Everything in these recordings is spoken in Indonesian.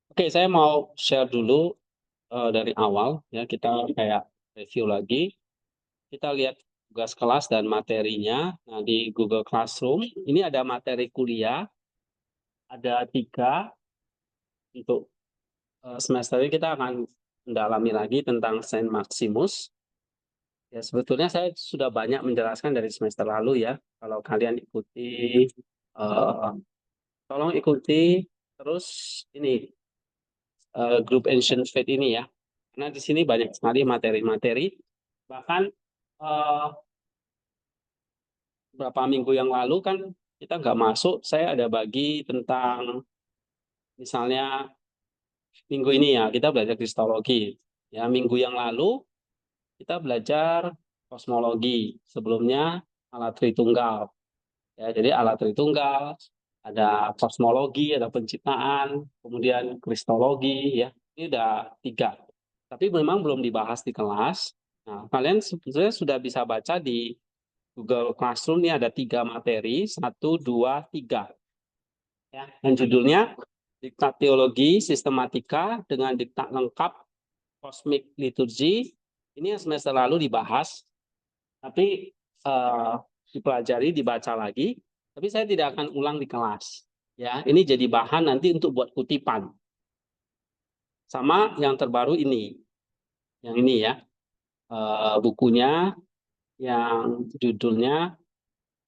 Oke, saya mau share dulu dari awal ya, kita kayak review lagi. Kita lihat tugas kelas dan materinya. Nah, di Google Classroom ini ada materi kuliah, ada 3 untuk semester ini kita akan mendalami lagi tentang Saint Maximus. Ya, sebetulnya saya sudah banyak menjelaskan dari semester lalu ya. Kalau kalian ikuti, eh, tolong ikuti terus ini grup Ancient Faith ini ya. Karena di sini banyak sekali materi-materi. Bahkan eh, beberapa minggu yang lalu kan kita nggak masuk, saya ada bagi tentang misalnya minggu ini ya kita belajar kristologi. Ya, minggu yang lalu kita belajar kosmologi. Sebelumnya alat Tritunggal. Ya, jadi alat Tritunggal, ada kosmologi, ada penciptaan, kemudian kristologi ya. Ini udah 3. Tapi memang belum dibahas di kelas. Nah, kalian sebetulnya sudah bisa baca di Google Classroom ini ada 3 materi, 1, 2, 3. Ya, dan judulnya Diktat Teologi Sistematika dengan Diktat Lengkap Cosmic Liturgy. Ini yang semester lalu dibahas, tapi dipelajari, dibaca lagi. Tapi saya tidak akan ulang di kelas. Ya, ini jadi bahan nanti untuk buat kutipan. Sama yang terbaru ini, yang ini ya, bukunya yang judulnya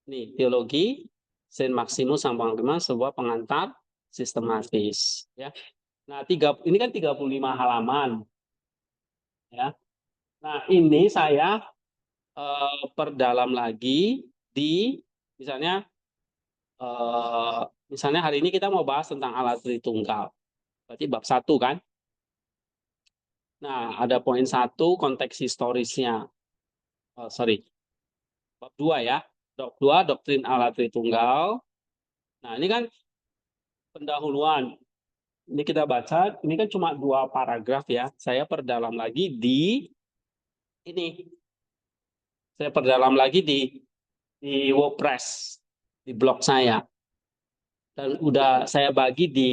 nih Teologi Saint Maximus Sang Panglima, sebuah pengantar sistematis ya. Nah, ini kan 35 halaman ya. Nah, ini saya perdalam lagi di misalnya eh, misalnya hari ini kita mau bahas tentang alat Tritunggal. Berarti bab 1 kan. Nah, ada poin 1 konteks historisnya. Oh, sorry. Bab 2 ya. Bab 2 doktrin alat Tritunggal. Nah, ini kan pendahuluan. Ini kita baca, ini kan cuma 2 paragraf ya. Saya perdalam lagi di ini. Saya perdalam lagi di WordPress, di blog saya. Dan udah saya bagi di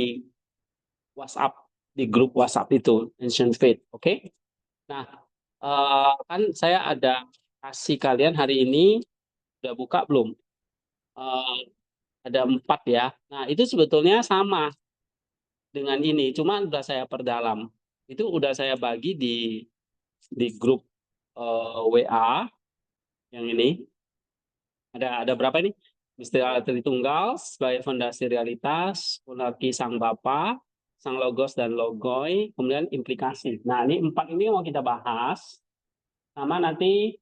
WhatsApp, di grup WhatsApp itu, Ancient Faith. Oke? Nah, kan saya ada kasih kalian hari ini, udah buka belum? Eh, ada 4 ya. Nah, itu sebetulnya sama dengan ini, cuma udah saya perdalam. Itu udah saya bagi di grup WA yang ini. Ada berapa ini? Misteri Allah Tritunggal sebagai fondasi realitas, monarki Sang Bapa, Sang Logos dan Logoi, kemudian implikasi. Nah, ini 4 ini mau kita bahas. Sama nanti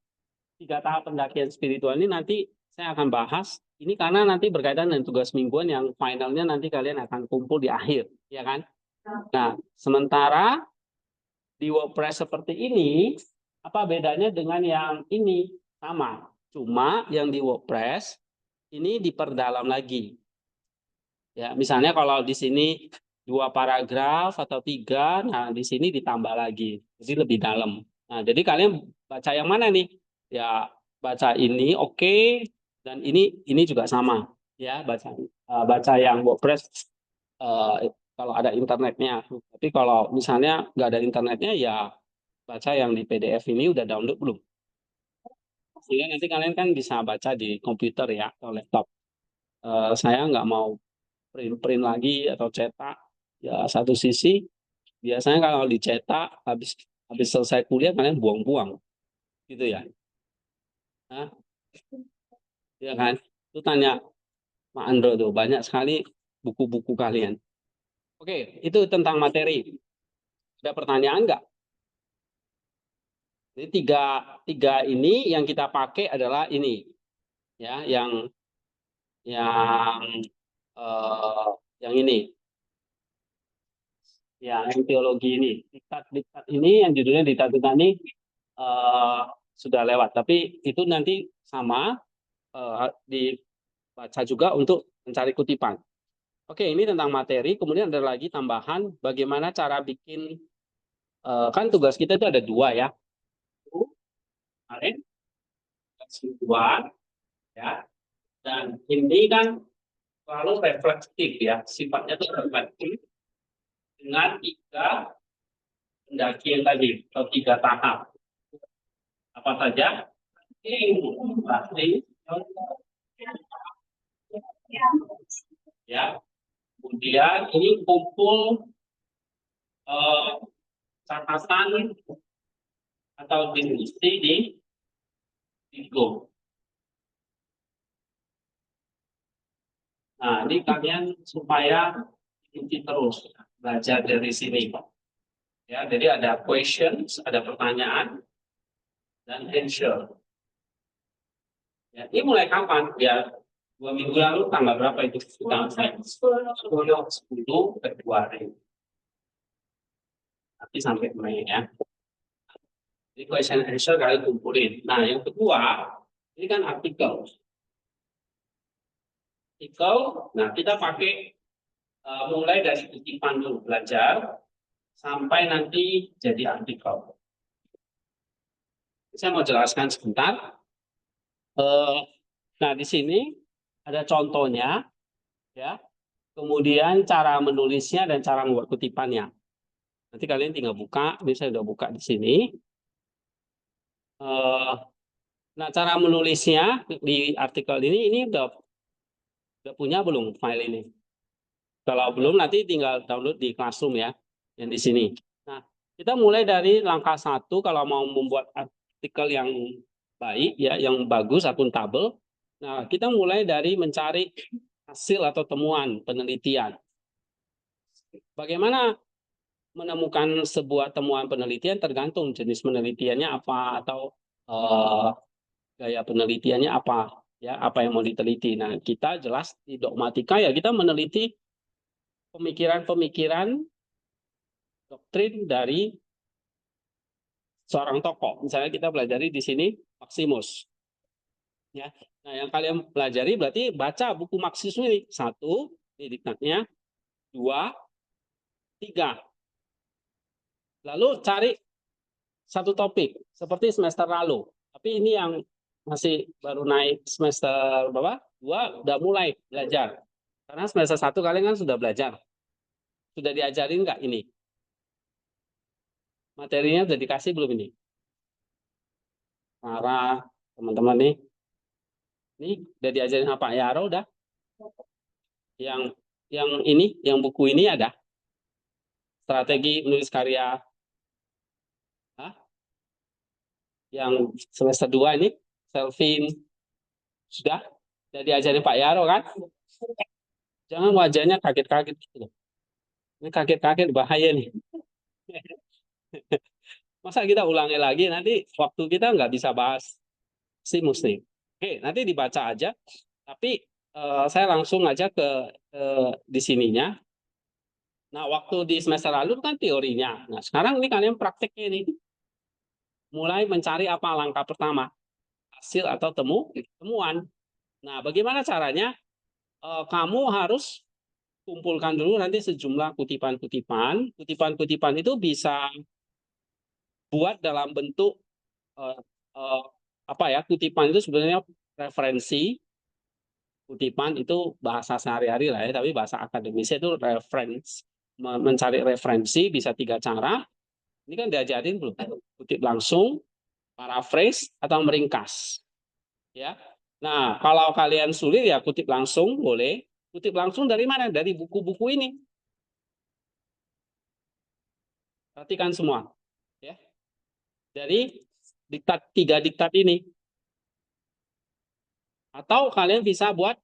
3 tahap pendakian spiritual ini nanti saya akan bahas. Ini karena nanti berkaitan dengan tugas mingguan yang finalnya nanti kalian akan kumpul di akhir, ya kan? Nah, sementara di WordPress seperti ini, apa bedanya dengan yang ini? Sama. Cuma yang di WordPress ini diperdalam lagi. Ya, misalnya kalau di sini 2 paragraf atau 3, nah di sini ditambah lagi. Jadi lebih dalam. Nah, jadi kalian baca yang mana nih? Ya, baca ini oke, dan ini juga sama. Ya, baca yang WordPress kalau ada internetnya. Tapi kalau misalnya nggak ada internetnya, ya baca yang di PDF ini udah download belum? Sehingga nanti kalian kan bisa baca di komputer ya atau laptop. Saya nggak mau print lagi atau cetak. Ya satu sisi biasanya kalau dicetak habis habis selesai kuliah kalian buang-buang gitu ya. Nah, ya kan? Itu tanya Pak Andro tuh banyak sekali buku-buku kalian. Oke, itu tentang materi. Ada pertanyaan nggak? Jadi tiga ini yang kita pakai adalah ini ya, yang eh, yang ini, ya, yang teologi ini. Diktat ini yang judulnya diktat ini eh, sudah lewat, tapi itu nanti sama dibaca juga untuk mencari kutipan. Oke, ini tentang materi. Kemudian ada lagi tambahan bagaimana cara bikin kan tugas kita itu ada 2 ya. Kemarin dua ya. Dan ini kan selalu reflektif ya, sifatnya itu reflektif dengan 3 pendakian tadi atau 3 tahap. Apa saja? Pasti ya. Kemudian ini kumpul catatan atau diskusi di Go. Nah, ini kalian supaya ikuti terus belajar dari sini. Ya, jadi ada questions, ada pertanyaan, dan answer. Ya, ini mulai kapan? Ya, 2 minggu lalu tanggal berapa itu? Tanggal 10 Februari. Nanti sampai Mei ya. Jadi question answer kalian kumpulin. Nah, yang kedua, ini kan artikel. Nah kita pakai mulai dari kutipan dulu belajar sampai nanti jadi artikel. Saya mau jelaskan sebentar. Nah di sini ada contohnya, ya. Kemudian cara menulisnya dan cara membuat kutipannya. Nanti kalian tinggal buka. Ini saya sudah buka di sini. Nah cara menulisnya di artikel ini udah punya belum file ini? Kalau belum nanti tinggal download di Classroom ya, yang di sini. Nah, kita mulai dari langkah 1 kalau mau membuat artikel yang baik ya, yang bagus, akuntabel. Nah, kita mulai dari mencari hasil atau temuan penelitian. Bagaimana menemukan sebuah temuan penelitian tergantung jenis penelitiannya apa atau gaya penelitiannya apa ya, apa yang mau diteliti. Nah, kita jelas di dogmatika ya kita meneliti pemikiran-pemikiran doktrin dari seorang tokoh. Misalnya kita pelajari di sini Maximus. Ya. Nah, yang kalian pelajari berarti baca buku Maximus ini. 1, ini diktatnya. 2, 3. Lalu cari satu topik seperti semester lalu. Tapi ini yang masih baru naik semester berapa? 2 udah mulai belajar. Karena semester 1 kalian kan sudah belajar. Sudah diajarin nggak ini? Materinya sudah dikasih belum ini? Para teman-teman nih. Ini udah diajarin apa? Ya, udah. Yang ini, yang buku ini ada. Strategi menulis karya. Hah? Yang semester 2 ini, Selvin. Sudah diajarin Pak Yaro kan? Jangan wajahnya kaget-kaget gitu. Ini kaget-kaget bahaya nih. Masa kita ulangi lagi, nanti waktu kita nggak bisa bahas Maximus nih. Oke, nanti dibaca aja. Tapi saya langsung aja ke di sininya. Nah, waktu di semester lalu kan teorinya. Nah, sekarang ini kalian prakteknya ini. Mulai mencari apa langkah pertama? Hasil atau temuan. Nah, bagaimana caranya? Kamu harus kumpulkan dulu nanti sejumlah kutipan-kutipan. Kutipan-kutipan itu bisa buat dalam bentuk apa ya? Kutipan itu sebenarnya referensi. Kutipan itu bahasa sehari-hari lah ya, tapi bahasa akademisnya itu reference. Mencari referensi bisa 3 cara. Ini kan diajarin belum? Kutip langsung, paraphrase, atau meringkas. Ya. Nah, kalau kalian sulit ya kutip langsung boleh. Kutip langsung dari mana? Dari buku-buku ini. Perhatikan semua. Ya. Dari 3 diktat ini. Atau kalian bisa buat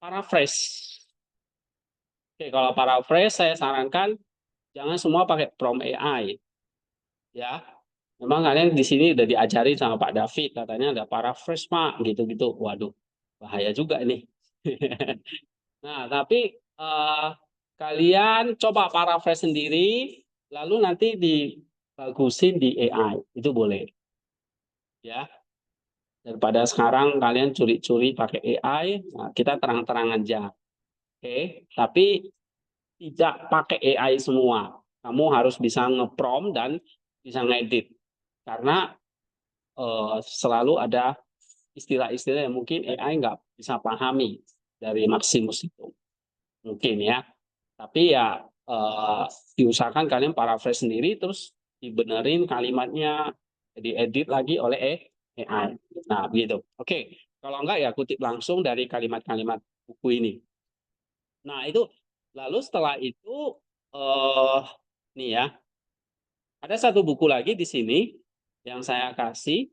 paraphrase. Oke, kalau paraphrase saya sarankan jangan semua pakai prompt AI. Ya. Memang kalian di sini udah diajari sama Pak David, katanya ada paraphrase Pak, gitu-gitu. Waduh, bahaya juga ini. Nah, tapi kalian coba paraphrase sendiri, lalu nanti dibagusin di AI, itu boleh. Ya, daripada sekarang kalian curi-curi pakai AI, nah kita terang-terang aja. Oke, tapi tidak pakai AI semua. Kamu harus bisa nge-prompt dan bisa ngedit. Karena selalu ada istilah-istilah yang mungkin AI nggak bisa pahami. dari Maximus itu. Mungkin ya. Tapi ya diusahakan kalian paraphrase sendiri terus dibenerin kalimatnya, diedit lagi oleh AI. Nah, begitu. Oke. Kalau enggak ya kutip langsung dari kalimat-kalimat buku ini. Nah, itu lalu setelah itu nih ya. Ada satu buku lagi di sini yang saya kasih.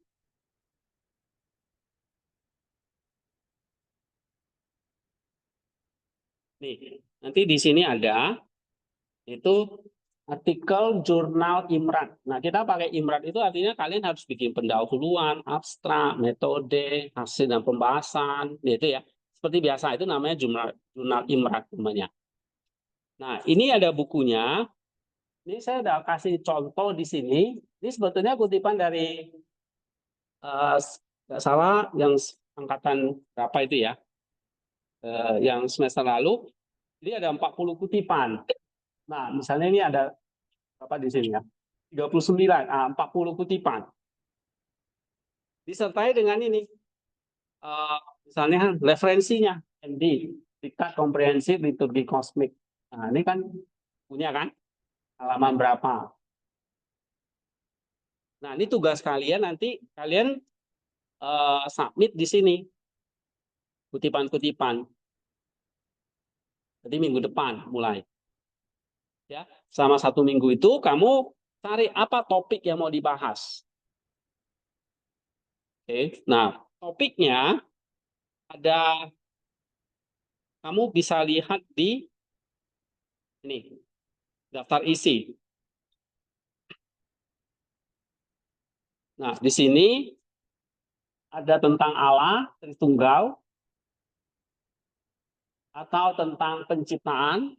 Nih, nanti di sini ada itu artikel jurnal Imrat. Nah, kita pakai Imrat itu artinya kalian harus bikin pendahuluan, abstrak, metode, hasil dan pembahasan, gitu ya. Seperti biasa itu namanya jurnal Imrat namanya. Nah, ini ada bukunya. Ini saya udah kasih contoh di sini. Ini sebetulnya kutipan dari nggak salah yang angkatan berapa itu ya? Yang semester lalu. Ini ada 40 kutipan. Nah, misalnya ini ada apa di sini ya? 39, 40 kutipan. Disertai dengan ini, misalnya referensinya, MD, Diktat Komprehensif Liturgi Kosmik. Nah, ini kan punya kan, halaman berapa. Nah, ini tugas kalian nanti, kalian submit di sini, kutipan-kutipan. Jadi minggu depan mulai. Ya, selama 1 minggu itu kamu cari apa topik yang mau dibahas. Oke, nah topiknya ada, kamu bisa lihat di ini daftar isi. Nah, di sini ada tentang Allah Tritunggal atau tentang penciptaan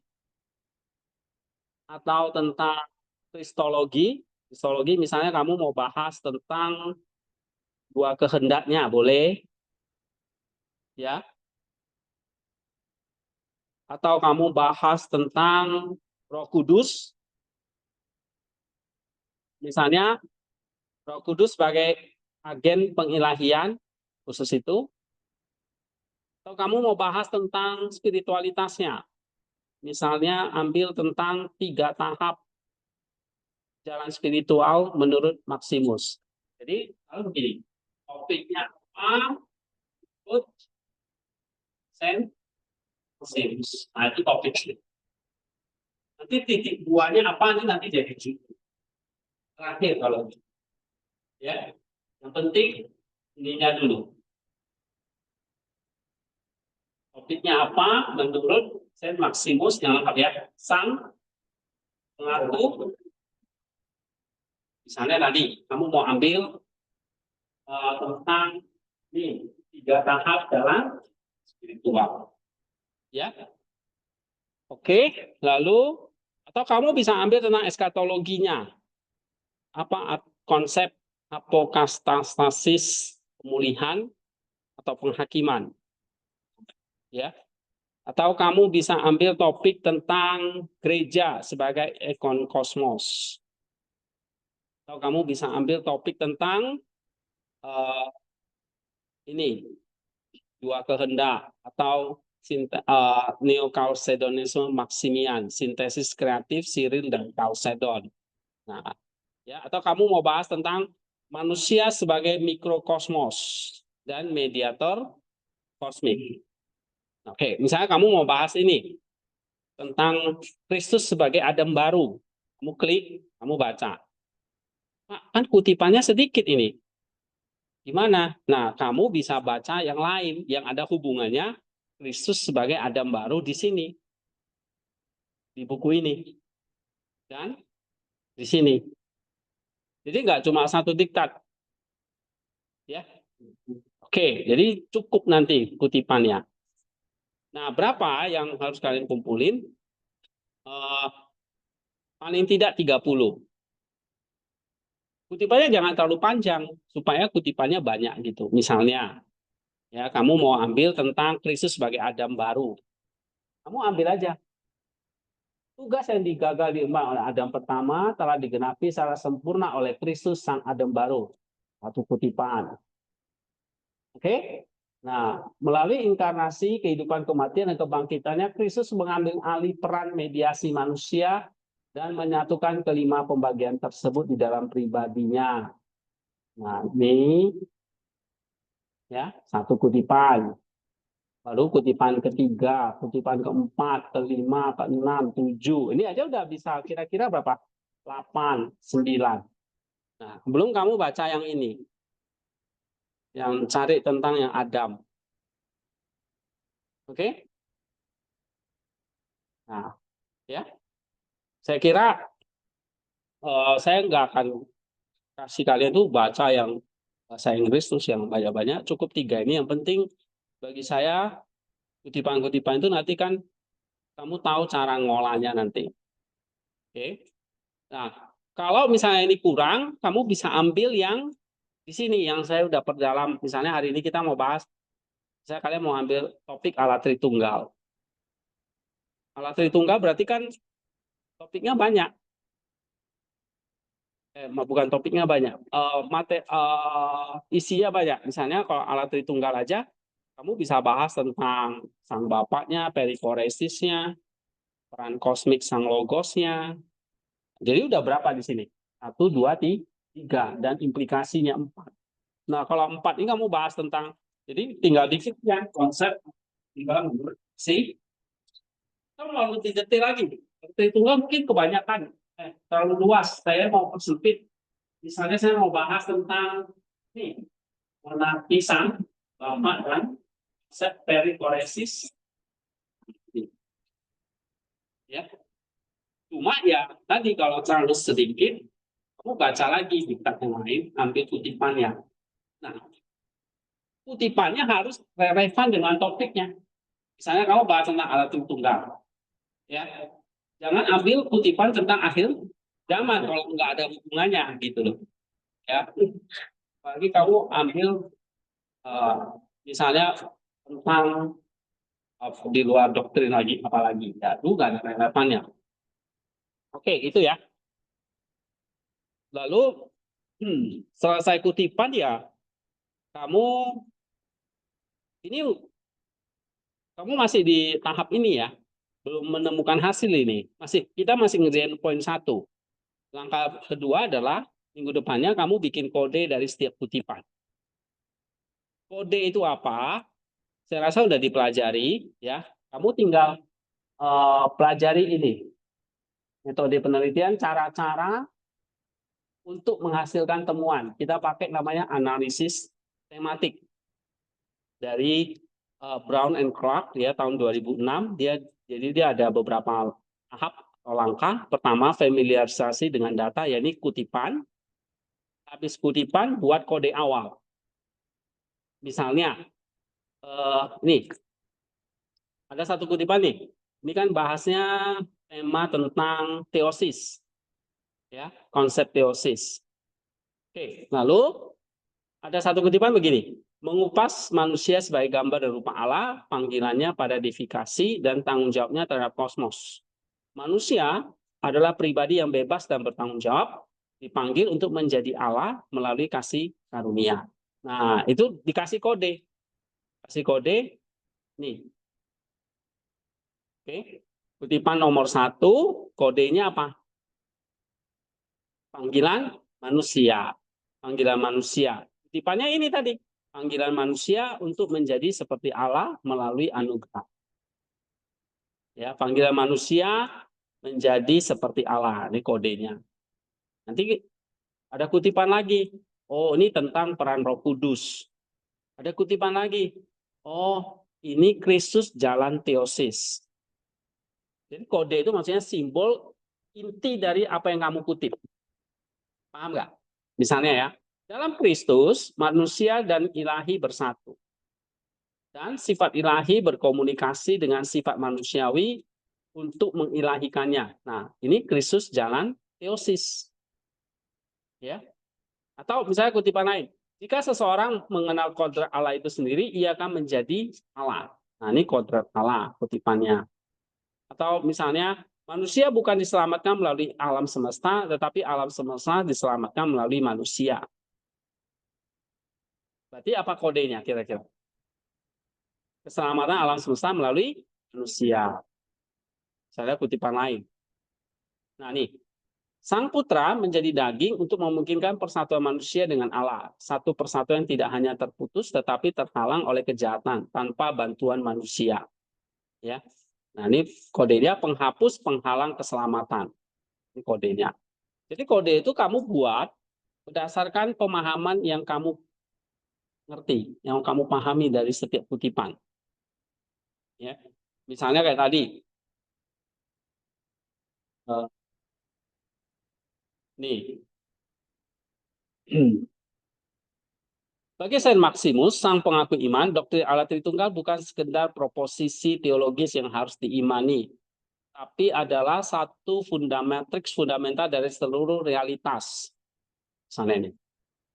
atau tentang kristologi. Kristologi misalnya kamu mau bahas tentang dua kehendaknya, boleh ya. Atau kamu bahas tentang Roh Kudus. Misalnya Roh Kudus sebagai agen pengilahian khusus itu. Atau kamu mau bahas tentang spiritualitasnya. Misalnya ambil tentang 3 tahap jalan spiritual menurut Maximus. Jadi kalau begini, topiknya apa? Ikut sen Maximus. Nah, itu topiknya. Nanti titik buahnya apa nanti jadi judul. Terakhir kalau ya, yang penting ininya dulu. Topiknya apa menurut Saint Maximus yang lengkap ya? Sang pengaku. Misalnya tadi kamu mau ambil tentang ini 3 tahap dalam spiritual. Ya, oke. Lalu atau kamu bisa ambil tentang eskatologinya. Apa konsep apokastasis, pemulihan atau penghakiman. Ya. Atau kamu bisa ambil topik tentang gereja sebagai ekon kosmos. Atau kamu bisa ambil topik tentang ini 2 kehendak atau Neochalcedonisme Maximian, sintesis kreatif Cyril dan Chalcedon. Nah, ya, atau kamu mau bahas tentang manusia sebagai mikrokosmos dan mediator kosmik. Oke, misalnya kamu mau bahas ini tentang Kristus sebagai Adam baru. Kamu klik, kamu baca. Nah, kan kutipannya sedikit ini. Gimana? Nah, kamu bisa baca yang lain yang ada hubungannya Kristus sebagai Adam baru di sini. Di buku ini. Dan di sini. Jadi nggak cuma satu diktat. Ya. Oke, jadi cukup nanti kutipannya. Nah, berapa yang harus kalian kumpulin? Paling tidak 30. Kutipannya jangan terlalu panjang supaya kutipannya banyak gitu. Misalnya, ya kamu mau ambil tentang Kristus sebagai Adam baru. Kamu ambil aja. Tugas yang digagal diemban oleh Adam pertama telah digenapi secara sempurna oleh Kristus sang Adam baru. Satu kutipan. Oke? Nah, melalui inkarnasi, kehidupan, kematian, dan kebangkitannya, Kristus mengambil alih peran mediasi manusia dan menyatukan kelima pembagian tersebut di dalam pribadinya. Nah, ini ya satu kutipan. Lalu kutipan ketiga, kutipan keempat, kelima, keenam, tujuh. Ini aja udah bisa kira-kira berapa? 8, 9. Nah, belum kamu baca yang ini. Yang cari tentang yang Adam. Oke? Nah, ya. Saya kira saya nggak akan kasih kalian tuh baca yang bahasa Inggris terus yang banyak-banyak. Cukup 3 ini. Yang penting bagi saya kutipan-kutipan itu nanti kan kamu tahu cara ngolahnya nanti. Oke? Nah, kalau misalnya ini kurang, kamu bisa ambil yang di sini yang saya udah perdalam. Misalnya hari ini kita mau bahas, saya kalian mau ambil topik alat Tritunggal. Alat Tritunggal berarti kan topiknya banyak. Bukan topiknya banyak. Isinya banyak. Misalnya kalau alat Tritunggal aja, kamu bisa bahas tentang sang bapaknya, perikoresisnya, peran kosmik sang logosnya. Jadi udah berapa di sini? 1, 2, 3, dan implikasinya 4. Nah, kalau 4 ini kamu bahas tentang, jadi tinggal dikit ya, konsep, tinggal si, kamu mau lebih detail lagi. Tritunggal mungkin kebanyakan, terlalu luas. Saya mau persempit. Misalnya saya mau bahas tentang ini, warna pisang, bapak dan konsep perikoresis. Ya, cuma ya tadi kalau terlalu sedikit, kamu baca lagi di kitab yang lain, ambil kutipannya. Nah, kutipannya harus relevan dengan topiknya. Misalnya kamu bahas tentang alat tunggal, ya, jangan ambil kutipan tentang akhir zaman kalau nggak ada hubungannya gitu loh, ya. Apalagi kamu ambil misalnya tentang di luar doktrin lagi, apalagi ya, itu nggak ada relevannya. Oke, itu ya. Lalu selesai kutipan ya, kamu ini kamu masih di tahap ini ya, belum menemukan hasil ini. Kita masih ngerjain poin 1. Langkah kedua adalah minggu depannya kamu bikin kode dari setiap kutipan. Kode itu apa? Saya rasa udah dipelajari ya. Kamu tinggal pelajari ini. Metode penelitian, cara-cara untuk menghasilkan temuan. Kita pakai namanya analisis tematik. Dari Brown and Clark ya tahun 2006, jadi dia ada beberapa tahap atau langkah. Pertama, familiarisasi dengan data, yakni kutipan. Habis kutipan, buat kode awal. Misalnya, nih, ada satu kutipan nih. Ini kan bahasnya tema tentang teosis. Ya, konsep teosis. Oke, lalu ada satu kutipan begini. Mengupas manusia sebagai gambar dan rupa Allah, panggilannya pada deifikasi dan tanggung jawabnya terhadap kosmos. Manusia adalah pribadi yang bebas dan bertanggung jawab, dipanggil untuk menjadi Allah melalui kasih karunia. Nah, itu dikasih kode. Kasih kode, nih. Oke. Kutipan nomor 1, kodenya apa? Panggilan manusia. Panggilan manusia. Kutipannya ini tadi. Panggilan manusia untuk menjadi seperti Allah melalui anugerah. Ya, panggilan manusia menjadi seperti Allah. Ini kodenya. Nanti ada kutipan lagi. Oh, ini tentang peran Roh Kudus. Ada kutipan lagi. Oh, ini Kristus jalan teosis. Jadi kode itu maksudnya simbol inti dari apa yang kamu kutip. Paham nggak? Misalnya ya, dalam Kristus manusia dan ilahi bersatu. Dan sifat ilahi berkomunikasi dengan sifat manusiawi untuk mengilahikannya. Nah, ini Kristus jalan teosis. Ya. Atau misalnya kutipan lain. Jika seseorang mengenal kodrat Allah itu sendiri, ia akan menjadi Allah. Nah, ini kodrat Allah kutipannya. Atau misalnya, manusia bukan diselamatkan melalui alam semesta, tetapi alam semesta diselamatkan melalui manusia. Berarti apa kodenya kira-kira? keselamatan alam semesta melalui manusia. Saya kutipan lain. Nah, nih. Sang putra menjadi daging untuk memungkinkan persatuan manusia dengan Allah. Satu persatuan yang tidak hanya terputus tetapi terhalang oleh kejahatan tanpa bantuan manusia. Ya. Nah, ini kodenya penghapus penghalang keselamatan. Ini kodenya. Jadi kode itu kamu buat berdasarkan pemahaman yang kamu ngerti, yang kamu pahami dari setiap kutipan. Ya. Misalnya kayak tadi. Nih. Bagi Saint Maximus, sang pengaku iman, doktrin Allah Tritunggal bukan sekedar proposisi teologis yang harus diimani, tapi adalah satu matriks fundamental dari seluruh realitas. Misalnya ini,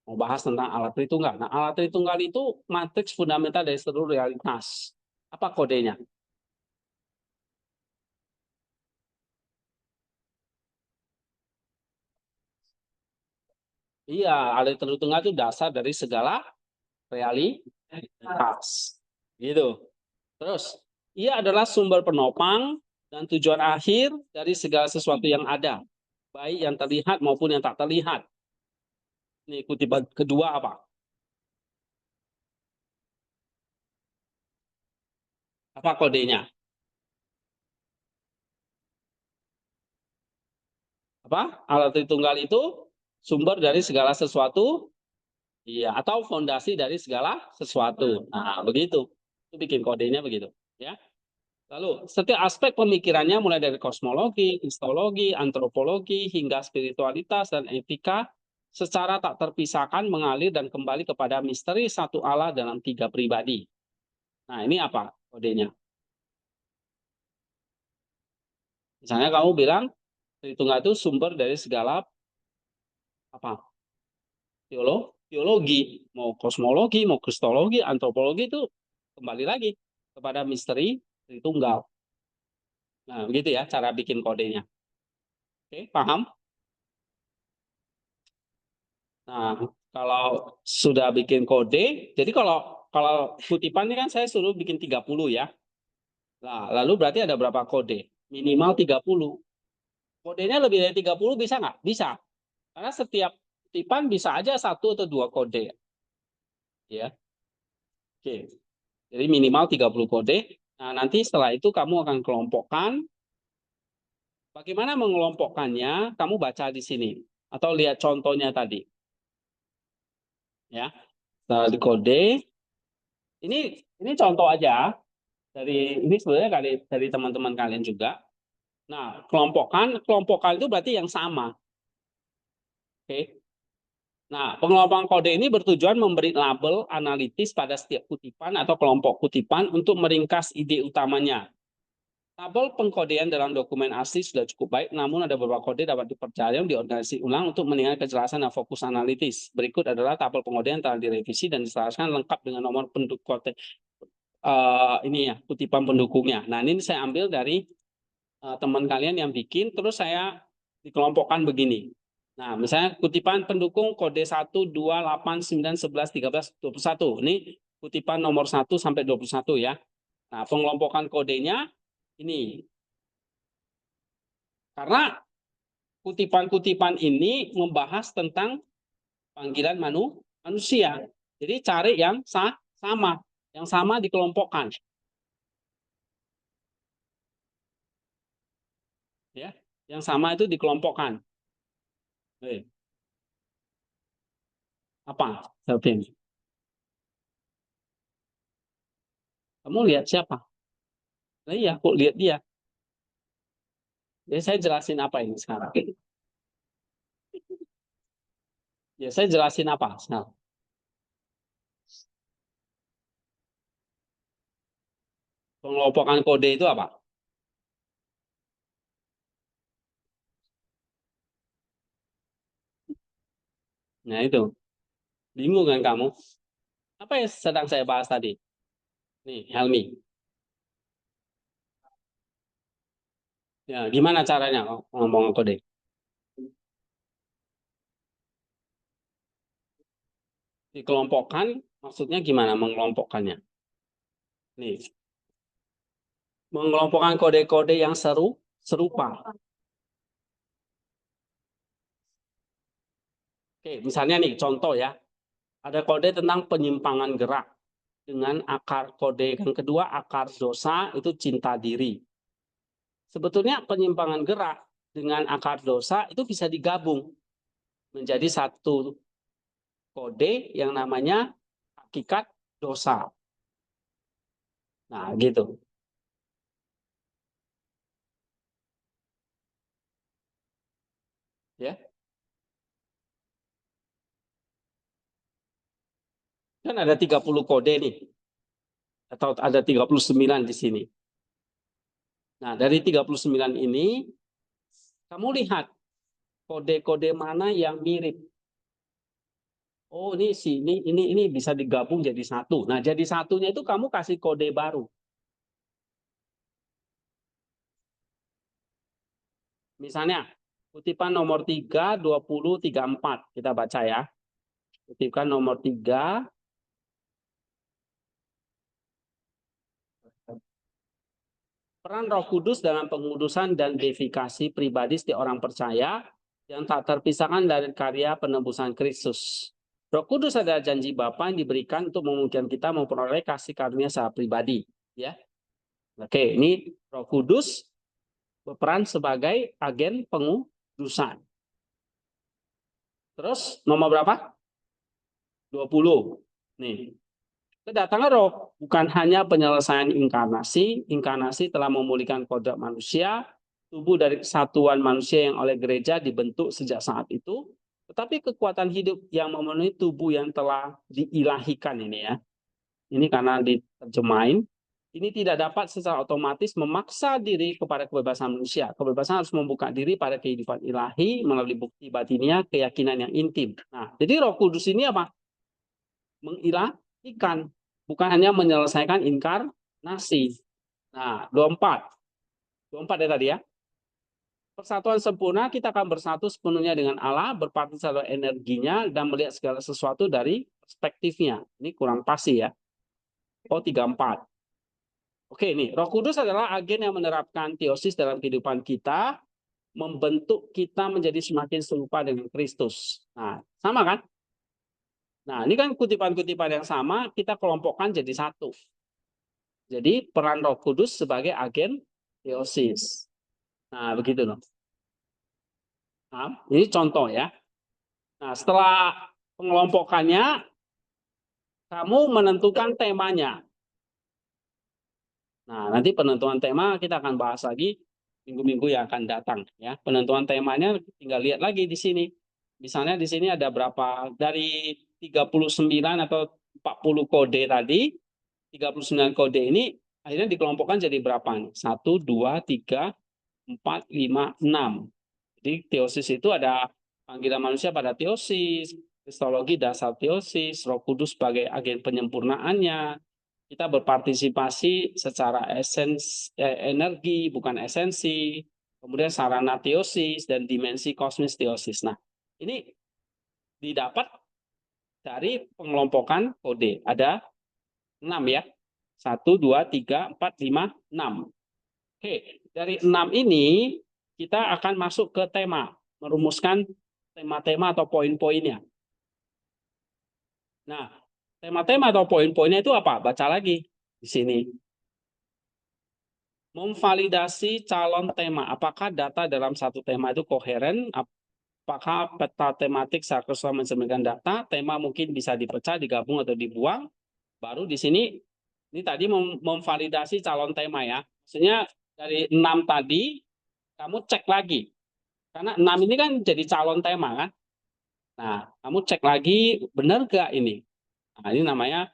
mau bahas tentang Allah Tritunggal. Nah, Allah Tritunggal itu matriks fundamental dari seluruh realitas. Apa kodenya? Iya, Allah Tritunggal itu dasar dari segala realitas. Gitu. Terus, ia adalah sumber penopang dan tujuan akhir dari segala sesuatu yang ada, baik yang terlihat maupun yang tak terlihat. Ini kutipan kedua apa? Apa kodenya? Apa? Alat Tritunggal itu sumber dari segala sesuatu, iya, atau fondasi dari segala sesuatu. Nah, begitu. Itu bikin kodenya begitu, ya. Lalu, setiap aspek pemikirannya mulai dari kosmologi, histologi, antropologi, hingga spiritualitas dan etika secara tak terpisahkan mengalir dan kembali kepada misteri satu Allah dalam tiga pribadi. Nah, ini apa kodenya? Misalnya kamu bilang Tritunggal itu sumber dari segala apa? Teologi, mau kosmologi, mau kristologi, antropologi itu kembali lagi kepada misteri Tritunggal. Nah, begitu ya cara bikin kodenya. Oke, paham? Nah, kalau sudah bikin kode, jadi kalau kalau kutipan ini kan saya suruh bikin 30 ya. Nah, lalu berarti ada berapa kode? Minimal 30. Kodenya lebih dari 30 bisa nggak? Bisa. Karena setiap kutipan bisa aja satu atau dua kode. Ya. Oke. Jadi minimal 30 kode. Nah, nanti setelah itu kamu akan kelompokkan. Bagaimana mengelompokkannya? Kamu baca di sini. Atau lihat contohnya tadi. Ya. Setelah di kode. Ini contoh aja. Ini sebenarnya dari teman-teman kalian juga. Nah, kelompokkan itu berarti yang sama. Oke. Nah, pengelompokan kode ini bertujuan memberi label analitis pada setiap kutipan atau kelompok kutipan untuk meringkas ide utamanya. Tabel pengkodean dalam dokumen asli sudah cukup baik, namun ada beberapa kode dapat dipercaya diorganisasi ulang untuk meningkatkan kejelasan dan fokus analitis. Berikut adalah tabel pengkodean telah direvisi dan diselaraskan lengkap dengan nomor penduduk kode ini ya, kutipan pendukungnya. Nah, ini saya ambil dari teman kalian yang bikin, terus saya dikelompokkan begini. Nah, misalnya kutipan pendukung kode 1, 2, 8, 9, 11, 13, 21. Ini kutipan nomor 1 sampai 21 ya. Nah, pengelompokan kodenya ini. Karena kutipan-kutipan ini membahas tentang panggilan manusia. Jadi cari yang sama. Yang sama dikelompokkan. Ya, yang sama itu dikelompokkan. Apa? Selvin. Kamu lihat siapa? Nah, iya, kok lihat dia. Jadi saya jelasin apa ini sekarang? Ya, saya jelasin apa sekarang? Pengelompokan kode itu apa? Nah, itu. Bingung kan kamu? Apa yang sedang saya bahas tadi? Nih, Helmi. Ya, gimana caranya ngomong kode? Dikelompokkan, maksudnya gimana mengelompokkannya? Nih, mengelompokkan kode-kode yang serupa. Oke, misalnya nih contoh ya, ada kode tentang penyimpangan gerak dengan akar kode yang kedua akar dosa itu cinta diri. Sebetulnya penyimpangan gerak dengan akar dosa itu bisa digabung menjadi satu kode yang namanya hakikat dosa. Nah, gitu. Ya. Kan ada 30 kode nih. Atau ada 39 di sini. Nah, dari 39 ini kamu lihat kode-kode mana yang mirip. Oh, ini bisa digabung jadi satu. Nah, jadi satunya itu kamu kasih kode baru. Misalnya, kutipan nomor 3, 20, 34. Kita baca ya. Kutipan nomor 3. Peran Roh Kudus dalam pengudusan dan deifikasi pribadi setiap orang percaya yang tak terpisahkan dari karya penebusan Kristus. Roh Kudus adalah janji Bapa yang diberikan untuk memungkinkan kita memperoleh kasih karunia secara pribadi. Ya, oke, ini Roh Kudus berperan sebagai agen pengudusan. Terus nomor berapa? 20. Nih, kedatangan roh bukan hanya penyelesaian inkarnasi. Inkarnasi telah memulihkan kodrat manusia, tubuh dari kesatuan manusia yang oleh gereja dibentuk sejak saat itu. Tetapi kekuatan hidup yang memenuhi tubuh yang telah diilahikan ini ya. Ini karena diterjemahin. Ini tidak dapat secara otomatis memaksa diri kepada kebebasan manusia. Kebebasan harus membuka diri pada kehidupan ilahi melalui bukti batinnya, keyakinan yang intim. Nah, jadi Roh Kudus ini apa? Mengilahikan, bukan hanya menyelesaikan inkarnasi. Nah, 24. 24 ya tadi ya. Persatuan sempurna, kita akan bersatu sepenuhnya dengan Allah, berpartisipasi energinya, dan melihat segala sesuatu dari perspektifnya. Ini kurang pasti ya. Oh, 34. Oke, nih, Roh Kudus adalah agen yang menerapkan teosis dalam kehidupan kita, membentuk kita menjadi semakin serupa dengan Kristus. Nah, sama kan? Nah, ini kan kutipan-kutipan yang sama, kita kelompokkan jadi satu. Jadi, peran Roh Kudus sebagai agen teosis. Nah, begitu loh. Nah, ini contoh ya. Nah, setelah pengelompokannya, kamu menentukan temanya. Nah, nanti penentuan tema kita akan bahas lagi minggu-minggu yang akan datang ya. Penentuan temanya tinggal lihat lagi di sini. Misalnya di sini ada berapa dari 39 atau 40 kode tadi, 39 kode ini akhirnya dikelompokkan jadi berapa nih? 1 2 3 4 5 6. Jadi teosis itu ada panggilan manusia pada teosis, kristologi dasar teosis, Roh Kudus sebagai agen penyempurnaannya, kita berpartisipasi secara energi, bukan esensi, kemudian sarana teosis dan dimensi kosmis teosis. Nah, ini didapat dari pengelompokan kode. Ada 6 ya. 1, 2, 3, 4, 5, 6. Oke, dari 6 ini kita akan masuk ke tema, merumuskan tema-tema atau poin-poinnya. Nah, tema-tema atau poin-poinnya itu apa? Baca lagi di sini. Memvalidasi calon tema. Apakah data dalam satu tema itu koheren? Apakah peta tematik secara keseluruhan mencerminkan data? Tema mungkin bisa dipecah, digabung atau dibuang. Baru di sini, ini tadi memvalidasi calon tema ya. Maksudnya dari 6 tadi, kamu cek lagi. Karena 6 ini kan jadi calon tema kan. Nah, kamu cek lagi, benar nggak ini? Nah, ini namanya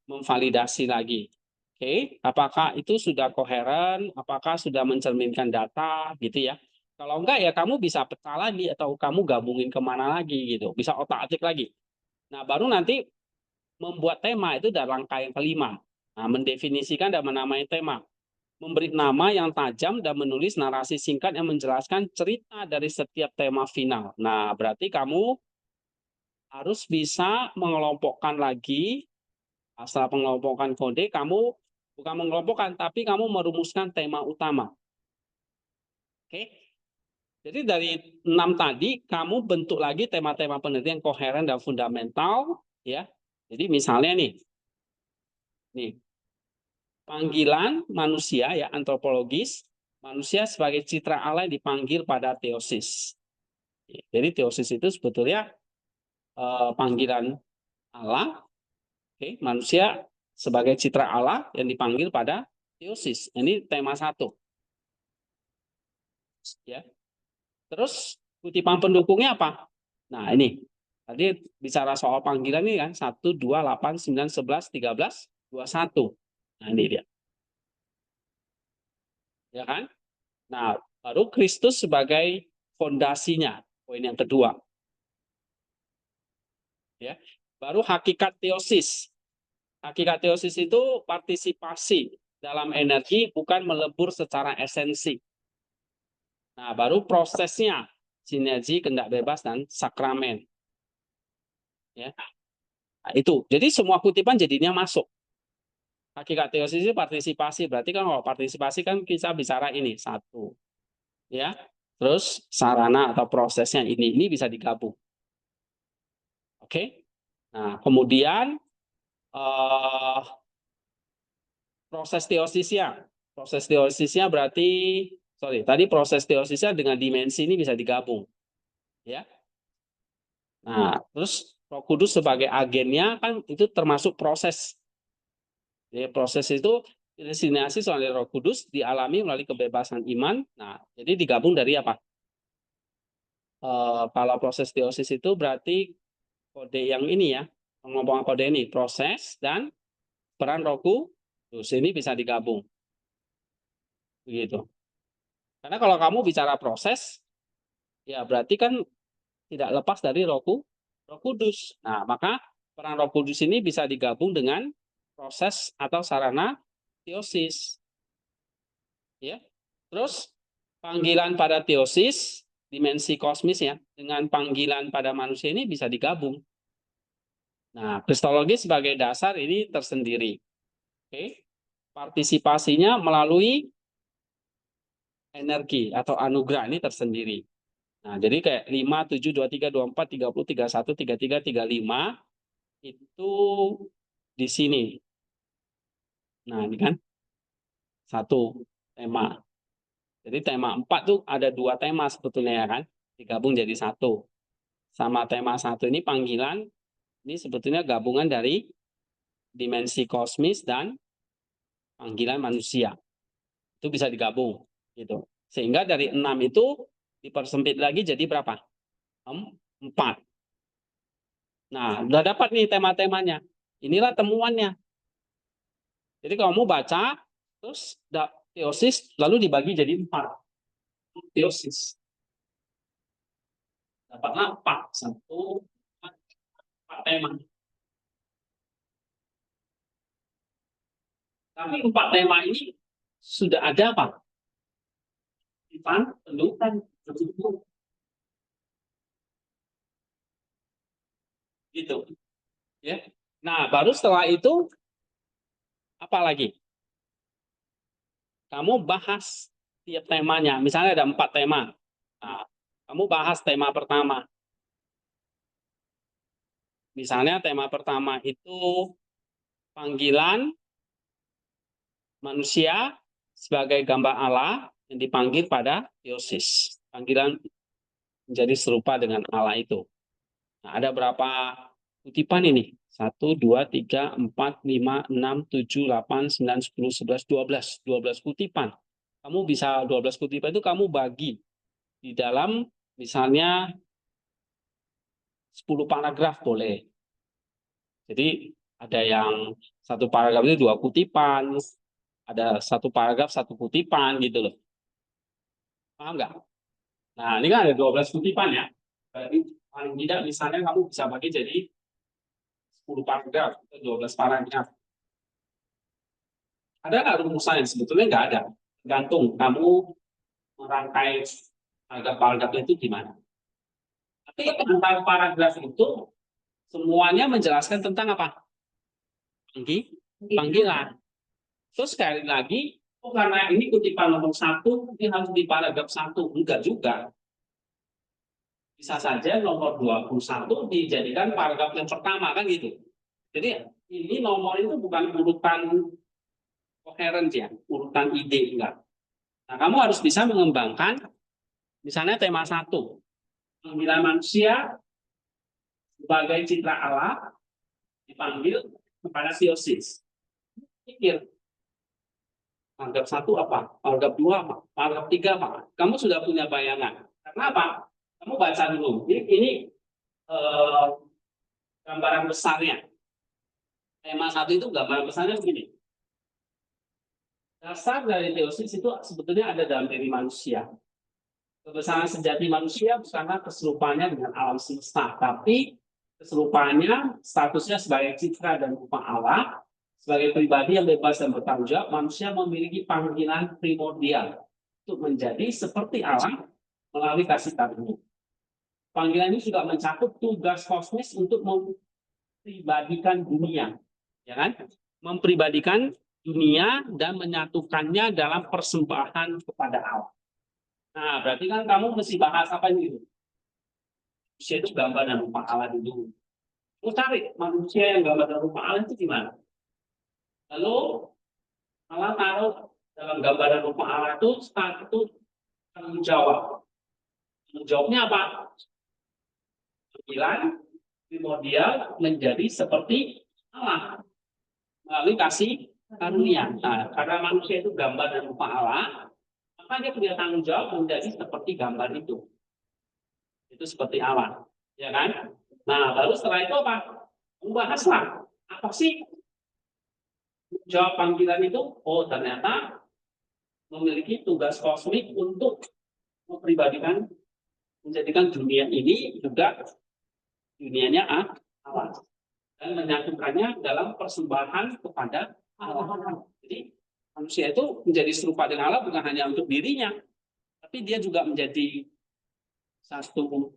memvalidasi lagi. Oke, apakah itu sudah koheren? Apakah sudah mencerminkan data, gitu ya? Kalau enggak ya kamu bisa pecah lagi atau kamu gabungin kemana lagi gitu, bisa otak-atik lagi. Nah, baru nanti membuat tema itu dalam langkah yang kelima. Nah, mendefinisikan dan menamai tema, memberi nama yang tajam dan menulis narasi singkat yang menjelaskan cerita dari setiap tema final. Nah, berarti kamu harus bisa mengelompokkan lagi. Setelah pengelompokan kode, kamu Bukan mengelompokkan, tapi kamu merumuskan tema utama. Oke? Jadi dari 6 tadi, kamu bentuk lagi tema-tema penelitian koheren dan fundamental. Ya. Jadi misalnya nih, panggilan manusia ya antropologis, manusia sebagai citra Allah yang dipanggil pada teosis. Jadi teosis itu sebetulnya panggilan Allah, manusia sebagai citra Allah yang dipanggil pada teosis. Ini tema 1. Ya. Terus kutipan pendukungnya apa? Nah ini tadi bicara soal panggilan ini kan 1, 2, 8, 9, 11, 13, 21. Nah ini dia. Ya kan? Nah, baru Kristus sebagai fondasinya, poin yang kedua. Ya. Baru hakikat teosis. Hakikat teosis itu partisipasi dalam energi, bukan melebur secara esensi. Nah, baru prosesnya, sinergi, kehendak bebas, dan sakramen. Ya. Nah, itu. Jadi semua kutipan jadinya masuk. Hakikat teosis itu partisipasi. Berarti kan kalau partisipasi kan kita bicara ini, 1. Ya. Terus sarana atau prosesnya ini bisa digabung. Oke. Nah, kemudian proses teosisnya. Proses teosisnya berarti, tadi proses teosisnya dengan dimensi ini bisa digabung. Ya. Nah, terus Roh Kudus sebagai agennya kan itu termasuk proses. Jadi proses itu destinasi soal Roh Kudus dialami melalui kebebasan iman. Nah, jadi digabung dari apa? Kalau proses teosis itu berarti kode yang ini ya, ngomong kode ini, proses dan peran Roh Kudus ini bisa digabung. Begitu. Karena kalau kamu bicara proses, ya berarti kan tidak lepas dari Roh Kudus. Nah, maka peran Roh Kudus ini bisa digabung dengan proses atau sarana teosis. Ya. Terus panggilan pada teosis, dimensi kosmis ya, dengan panggilan pada manusia ini bisa digabung. Nah, kristologi sebagai dasar ini tersendiri. Oke. Partisipasinya melalui energi atau anugerah ini tersendiri. Nah, jadi kayak 5, 7, 23, 24, 30, 31, 33, 35 itu di sini. Nah, ini kan satu tema. Jadi tema 4 tuh ada 2 tema sebetulnya ya kan, digabung jadi 1. Sama tema 1 ini panggilan, ini sebetulnya gabungan dari dimensi kosmis dan panggilan manusia. Itu bisa digabung gitu. Sehingga dari 6 itu dipersempit lagi jadi berapa? 4. Nah, udah dapat nih tema-temanya. Inilah temuannya. Jadi kalau mau baca, terus teosis, lalu dibagi jadi 4. Teosis. Dapatlah 4. 1, 4 tema. Tapi 4 tema ini sudah ada apa? Pendudukan. Gitu. Ya. Nah, baru setelah itu apa lagi? Kamu bahas tiap temanya. Misalnya ada 4 tema. Nah, kamu bahas tema pertama. Misalnya tema pertama itu panggilan manusia sebagai gambar Allah yang dipanggil pada teosis. Panggilan menjadi serupa dengan Allah itu. Nah, ada berapa kutipan ini? 1, 2, 3, 4, 5, 6, 7, 8, 9, 10, 11, 12. 12 kutipan. Kamu bisa 12 kutipan itu kamu bagi di dalam misalnya 10 paragraf boleh. Jadi ada yang 1 paragraf itu 2 kutipan, ada 1 paragraf 1 kutipan gitu loh. Paham nggak? Nah, ini kan ada 12 kutipan ya. Berarti paling tidak misalnya kamu bisa bagi jadi 10 paragraf, 12 paragraf. Ada nggak rumusannya? Sebetulnya nggak ada. Tergantung kamu merangkai paragraf-paragraf itu gimana. Tapi antar paragraf itu semuanya menjelaskan tentang apa? Panggilan. Terus sekali lagi, oh karena ini kutipan nomor 1, ini harus di paragraf 1. Enggak juga. Bisa saja nomor 21 dijadikan paragraf yang pertama, kan gitu. Jadi ini nomor itu bukan urutan koheren ya, urutan ide, enggak. Nah, kamu harus bisa mengembangkan, misalnya tema 1, panggilan manusia sebagai citra Allah dipanggil kepada theosis. Pikir, paragraf 1 apa? Paragraf 2 apa? Paragraf 3 apa? Kamu sudah punya bayangan. Karena apa? Kamu baca dulu. Ini gambaran besarnya. Tema 1 itu gambaran besarnya begini. Dasar dari teosis itu sebetulnya ada dalam diri manusia. Kebesaran sejati manusia bukanlah keserupaannya dengan alam semesta, tapi keserupaannya statusnya sebagai citra dan rupa Allah, sebagai pribadi yang bebas dan bertanggung jawab. Manusia memiliki panggilan primordial untuk menjadi seperti Allah melalui kasih karunia. Panggilan ini juga mencakup tugas kosmis untuk mempribadikan dunia, ya kan? Mempribadikan dunia dan menyatukannya dalam persembahan kepada Allah. Nah, berarti kan kamu mesti bahas apa ini? Manusia itu gambar dan rupa Allah dulu. Kamu cari manusia yang gambar dan rupa Allah itu gimana? Lalu Allah taruh dalam gambar dan rupa Allah itu satu tanggung jawab. Tanggung jawabnya apa? Panggilan primordial menjadi seperti Allah melalui kasih karunia. Nah, karena manusia itu gambar dan rupa Allah, maka dia punya tanggung jawab menjadi seperti gambar itu. Itu seperti Allah, ya kan? Nah, lalu setelah itu apa? Membahaslah apa sih jawab panggilan itu? Oh, ternyata memiliki tugas kosmik untuk mempribadikan, menjadikan dunia ini juga dunianya Allah dan menyatukannya dalam persembahan kepada Allah. Jadi manusia itu menjadi serupa dengan Allah bukan hanya untuk dirinya, tapi dia juga menjadi satu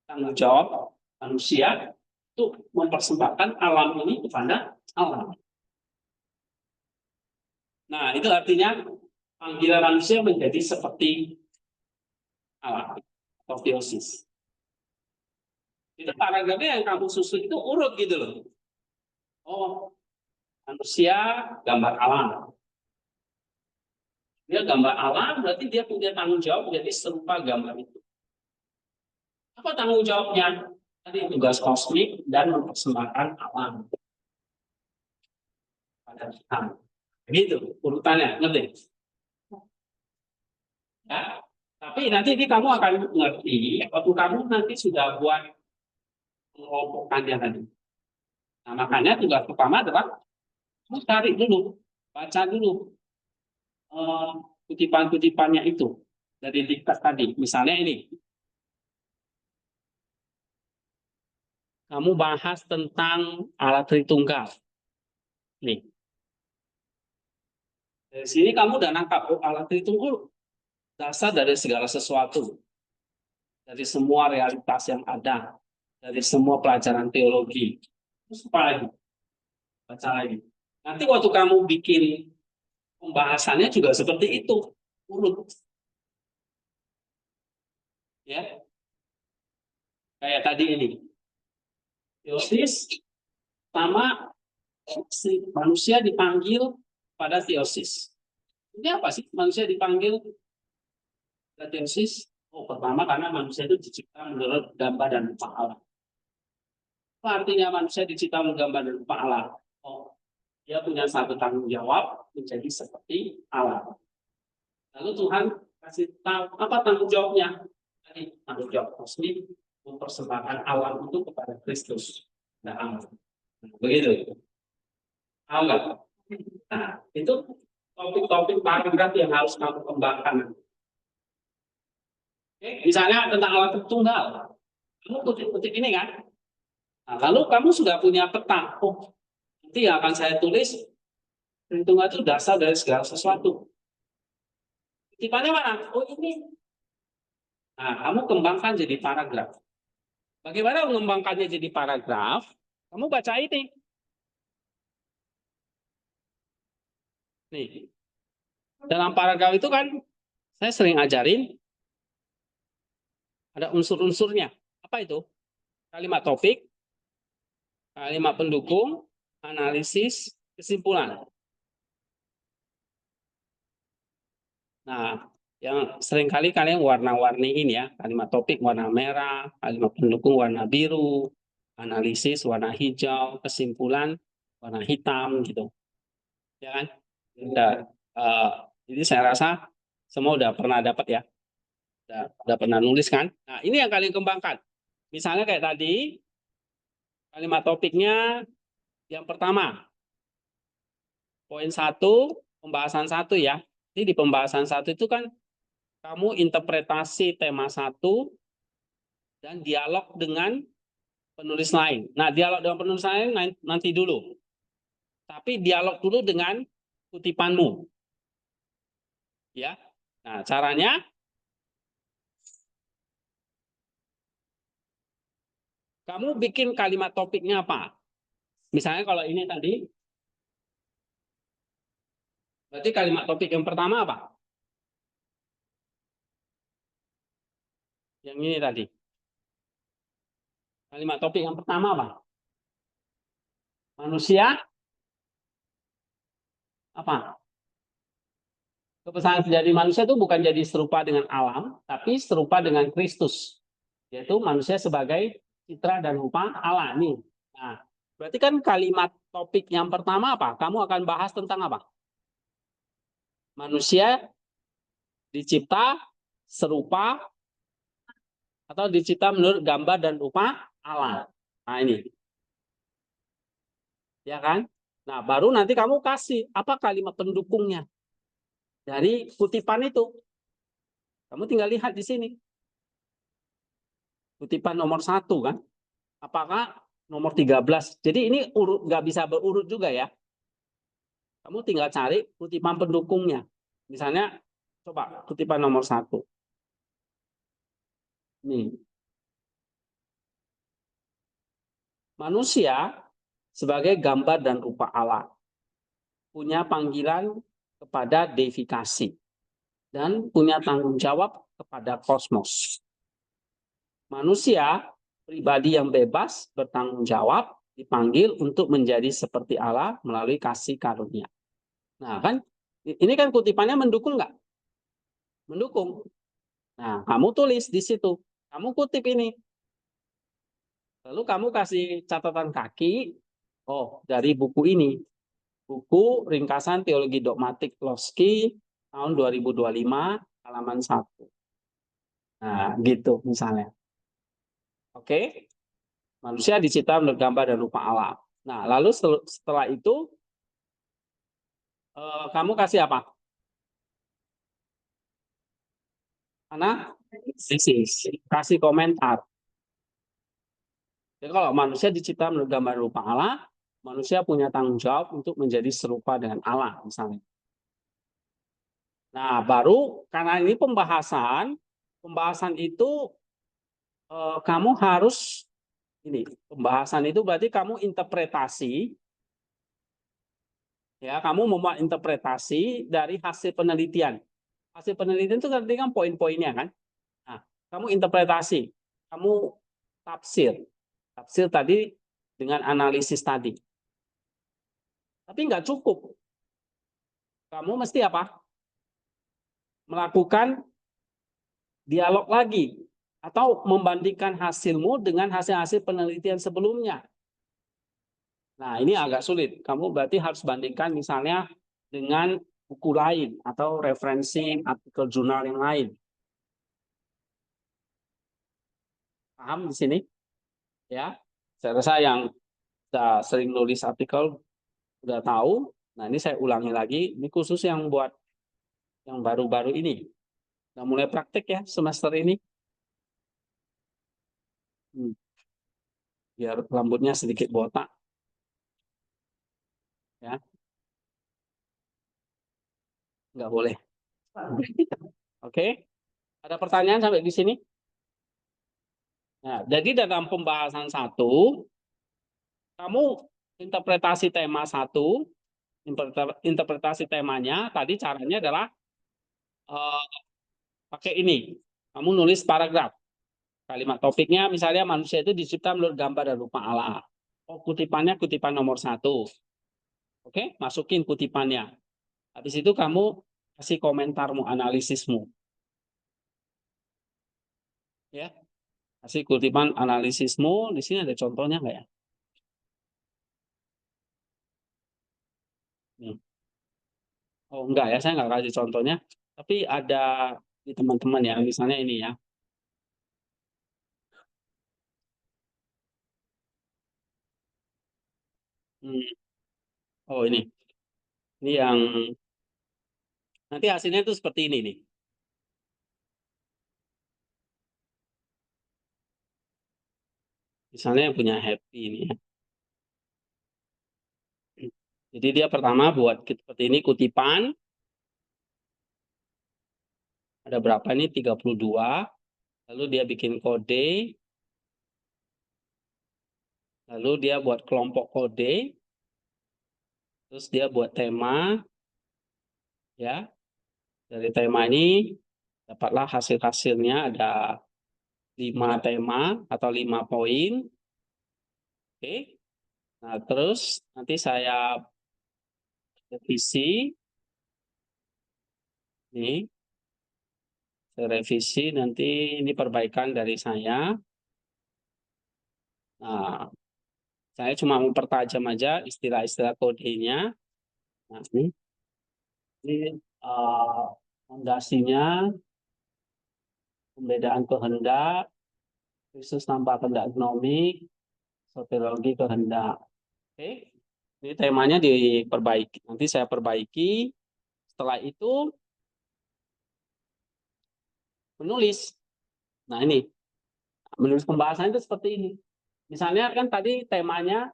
tanggung jawab manusia untuk mempersembahkan alam ini kepada Allah. Nah, itu artinya panggilan manusia menjadi seperti Allah atau theosis. Itu paragrafnya yang kamu susun itu urut gitu loh. Oh, manusia gambar alam. Dia gambar alam, berarti dia punya tanggung jawab menjadi serupa gambar itu. Apa tanggung jawabnya? Tadi tugas kosmik dan mempersembahkan alam pada kita. Begitu urutannya, ngerti? Ya. Tapi nanti ini kamu akan mengerti waktu kamu nanti sudah buat mengelompokkannya tadi. Nah, makanya tugas pertama adalah cari dulu, baca dulu kutipan-kutipannya itu dari diktat tadi. Misalnya ini, kamu bahas tentang alat Tritunggal. Nih, dari sini kamu udah nangkap alat Tritunggal dasar dari segala sesuatu, dari semua realitas yang ada, dari semua pelajaran teologi. Terus apa lagi? Baca lagi. Nanti waktu kamu bikin pembahasannya juga seperti itu, urut. Ya, kayak tadi ini. Teosis sama manusia dipanggil pada teosis. Ini apa sih manusia dipanggil pada teosis? Oh, pertama karena manusia itu dicipta menurut gambar dan rupa Allah. Apa artinya manusia dicipta menurut gambar dan rupa Allah? Oh, dia punya satu tanggung jawab menjadi seperti Allah. Lalu Tuhan kasih tahu apa tanggung jawabnya? Tadi tanggung jawab kosmik mempersembahkan alam itu kepada Kristus. Nah, begitu. Tahu nggak? Nah, itu topik-topik paragraf yang harus kamu kembangkan. Oke, misalnya tentang alat tunggal. Kamu kutip-kutip ini kan? Nah, lalu kamu sudah punya peta. Oh, nanti yang akan saya tulis, perhitungan itu dasar dari segala sesuatu. Kutipannya mana? Oh, ini. Nah, kamu kembangkan jadi paragraf. Bagaimana mengembangkannya jadi paragraf? Kamu baca ini. Nih, dalam paragraf itu kan saya sering ajarin ada unsur-unsurnya. Apa itu? Kalimat topik, kalimat pendukung, analisis, kesimpulan. Nah, yang seringkali kalian warna-warniin ya, kalimat topik warna merah, kalimat pendukung warna biru, analisis warna hijau, kesimpulan warna hitam gitu, ya kan? Jadi saya rasa semua udah pernah dapat ya, udah pernah nulis kan? Nah, ini yang kalian kembangkan. Misalnya kayak tadi, kalimat topiknya yang pertama, poin 1, pembahasan 1 ya. Jadi di pembahasan 1 itu kan kamu interpretasi tema 1 dan dialog dengan penulis lain. Nah, dialog dengan penulis lain nanti dulu. Tapi dialog dulu dengan kutipanmu. Ya. Nah, caranya kamu bikin kalimat topiknya apa? Misalnya kalau ini tadi, berarti kalimat topik yang pertama apa? Yang ini tadi. Kalimat topik yang pertama apa? Manusia apa? Kebesaran sejati manusia itu bukan jadi serupa dengan alam, tapi serupa dengan Kristus, yaitu manusia sebagai citra dan rupa Allah nih. Nah, berarti kan kalimat topik yang pertama apa? Kamu akan bahas tentang apa? Manusia dicipta serupa atau dicipta menurut gambar dan rupa Allah. Nah, ini. Ya kan? Nah, baru nanti kamu kasih apa kalimat pendukungnya dari kutipan itu. Kamu tinggal lihat di sini. Kutipan nomor 1 kan? Apakah nomor 13? Jadi ini urut nggak bisa berurut juga ya. Kamu tinggal cari kutipan pendukungnya. Misalnya, coba kutipan nomor 1. Nih. Manusia sebagai gambar dan rupa Allah punya panggilan kepada deifikasi dan punya tanggung jawab kepada kosmos. Manusia pribadi yang bebas bertanggung jawab dipanggil untuk menjadi seperti Allah melalui kasih karunia. Nah, kan ini kan kutipannya mendukung nggak? Mendukung. Nah, kamu tulis di situ. Kamu kutip ini. Lalu kamu kasih catatan kaki, oh, dari buku ini. Buku Ringkasan Teologi Dogmatik Lossky tahun 2025 halaman 1. Nah, gitu misalnya. Oke. Manusia dicipta menurut gambar dan rupa Allah. Nah, lalu setelah itu kamu kasih apa? Kasih komentar. Jadi kalau manusia dicipta menurut gambar dan rupa Allah, manusia punya tanggung jawab untuk menjadi serupa dengan Allah misalnya. Nah, baru karena ini pembahasan itu kamu harus ini pembahasan itu berarti kamu interpretasi, ya kamu membuat interpretasi dari hasil penelitian. Hasil penelitian itu nanti kan poin-poinnya kan. Nah, kamu interpretasi, kamu tafsir tadi dengan analisis tadi. Tapi nggak cukup. Kamu mesti apa? Melakukan dialog lagi atau membandingkan hasilmu dengan hasil-hasil penelitian sebelumnya. Nah, ini agak sulit. Kamu berarti harus bandingkan misalnya dengan buku lain atau referensi artikel jurnal yang lain. Paham di sini? Ya. Saya rasa yang sudah sering nulis artikel udah tahu. Nah, ini saya ulangi lagi. Ini khusus yang buat yang baru-baru ini. Udah mulai praktek ya semester ini. Biar rambutnya sedikit botak. Ya, nggak boleh. Oke, ada pertanyaan sampai di sini? Nah, jadi dalam pembahasan 1, kamu interpretasi tema 1, interpretasi temanya, tadi caranya adalah pakai ini. Kamu nulis paragraf. Kalimat topiknya misalnya manusia itu dicipta menurut gambar dan rupa Allah. Oh, kutipannya kutipan nomor 1. Oke, masukin kutipannya. Habis itu kamu kasih komentarmu, analisismu. Ya, kasih kutipan analisismu. Di sini ada contohnya nggak ya? Oh, enggak ya, saya nggak kasih contohnya. Tapi ada di teman-teman ya, misalnya ini ya. Hmm, Oh, ini. Ini yang nanti hasilnya itu seperti ini nih. Misalnya yang punya Happy ini ya. Jadi dia pertama buat seperti ini kutipan. Ada berapa ini? 32. Lalu dia bikin kode. Lalu dia buat kelompok kode. Terus dia buat tema. Ya. Dari tema ini dapatlah hasil-hasilnya. Ada 5 tema atau 5 poin. Oke. Nah, terus nanti saya revisi. Nih, saya revisi nanti ini perbaikan dari saya. Nah, saya cuma mempertajam aja istilah-istilah kodenya. Nah, ini fondasinya, pembedaan kehendak, Kristus tanpa kehendak gnomik, soteriologi kehendak. Oke, ini temanya diperbaiki. Nanti saya perbaiki. Setelah itu menulis. Nah, ini menulis pembahasan itu seperti ini. Misalnya kan tadi temanya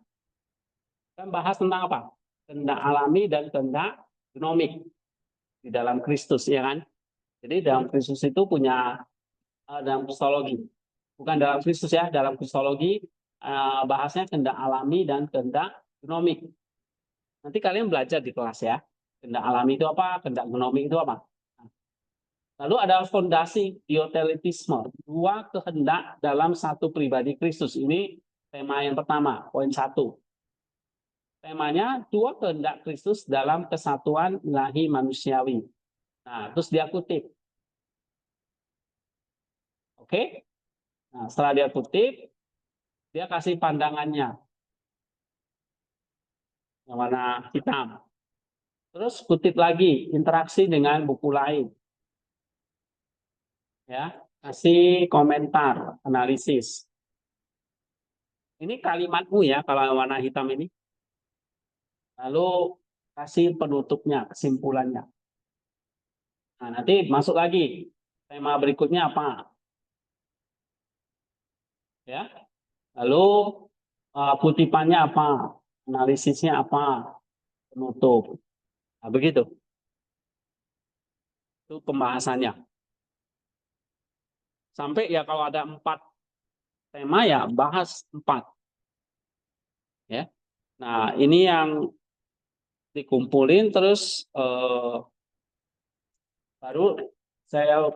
kan bahas tentang apa? Kehendak alami dan kehendak gnomik di dalam Kristus, ya kan? Jadi dalam Kristus itu punya dalam kristologi, bukan dalam Kristus ya, dalam kristologi bahasnya kehendak alami dan kehendak gnomik. Nanti kalian belajar di kelas ya. Kehendak alami itu apa? Kehendak gnomik itu apa? Lalu ada fondasi dioteletisme, dua kehendak dalam satu pribadi Kristus. Ini tema yang pertama, poin 1. Temanya dua kehendak Kristus dalam kesatuan ilahi manusiawi. Nah, terus dia kutip. Oke? Nah, setelah dia kutip, dia kasih pandangannya yang warna hitam. Terus kutip lagi, interaksi dengan buku lain. Ya, kasih komentar, analisis. Ini kalimatmu ya, kalau warna hitam ini. Lalu kasih penutupnya, kesimpulannya. Nah, nanti masuk lagi. Tema berikutnya apa? Ya. Lalu kutipannya apa? Analisisnya apa? Penutup. Nah, begitu. Itu pembahasannya. Sampai ya kalau ada 4 tema ya bahas 4. Ya. Nah, ini yang dikumpulin terus baru saya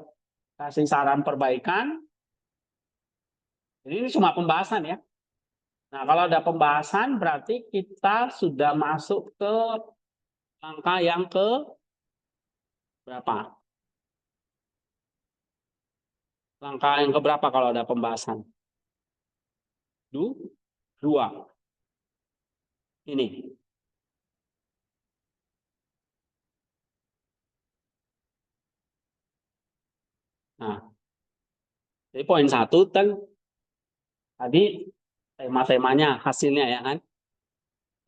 kasih saran perbaikan. Jadi ini cuma pembahasan ya. Nah, kalau ada pembahasan berarti kita sudah masuk ke langkah yang ke berapa? Langkah yang ke berapa kalau ada pembahasan? 2. Ini. Nah, jadi poin 1 kan tadi tema-temanya, hasilnya ya kan.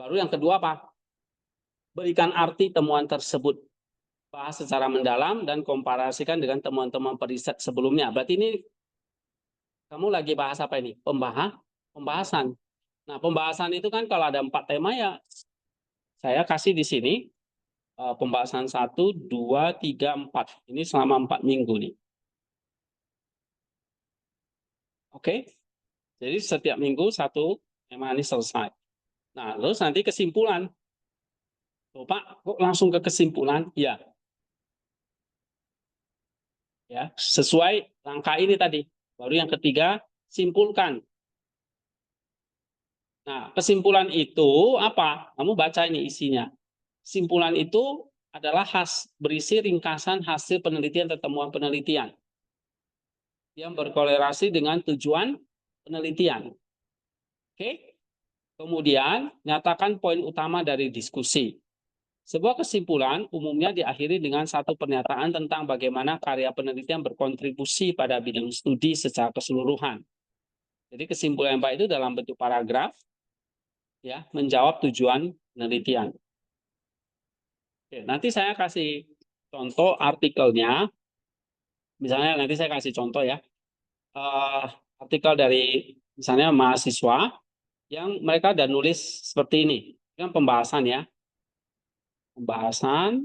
Baru yang kedua apa? Berikan arti temuan tersebut. Bahas secara mendalam dan komparasikan dengan temuan-temuan periset sebelumnya. Berarti ini kamu lagi bahas apa ini? Pembahasan. Nah, pembahasan itu kan kalau ada 4 tema ya saya kasih di sini pembahasan 1, 2, 3, 4. Ini selama 4 minggu nih. Oke? Jadi setiap minggu 1 tema ini selesai. Nah, terus nanti kesimpulan. Loh, Pak, kok langsung ke kesimpulan? Ya, ya, sesuai langkah ini tadi. Baru yang ketiga, simpulkan. Nah, kesimpulan itu apa? Kamu baca ini isinya. Kesimpulan itu adalah berisi ringkasan hasil penelitian atau temuan penelitian yang berkorelasi dengan tujuan penelitian. Oke? Kemudian, nyatakan poin utama dari diskusi. Sebuah kesimpulan umumnya diakhiri dengan satu pernyataan tentang bagaimana karya penelitian berkontribusi pada bidang studi secara keseluruhan. Jadi kesimpulan yang baik itu dalam bentuk paragraf, ya, menjawab tujuan penelitian. Oke, nanti saya kasih contoh artikelnya. Misalnya nanti saya kasih contoh ya, artikel dari misalnya mahasiswa yang mereka udah nulis seperti ini. Kan pembahasan ya, pembahasan.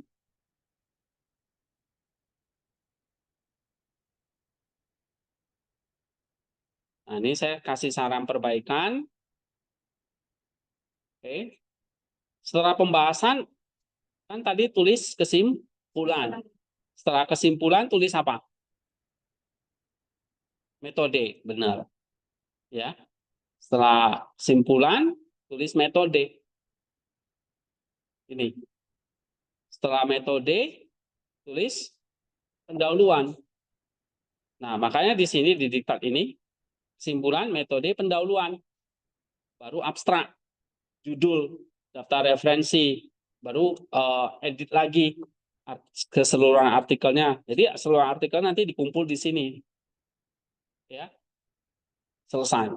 Nah, ini saya kasih saran perbaikan. Oke. Setelah pembahasan, kan tadi tulis kesimpulan. Setelah kesimpulan tulis apa? Metode, benar. Ya. Setelah kesimpulan tulis metode. Ini. Setelah metode tulis pendahuluan. Nah, makanya di sini di diktat ini kesimpulan, metode, pendahuluan. Baru abstrak, judul, daftar referensi, baru edit lagi keseluruhan artikelnya. Jadi seluruh artikel nanti dikumpul di sini. Ya. Selesai.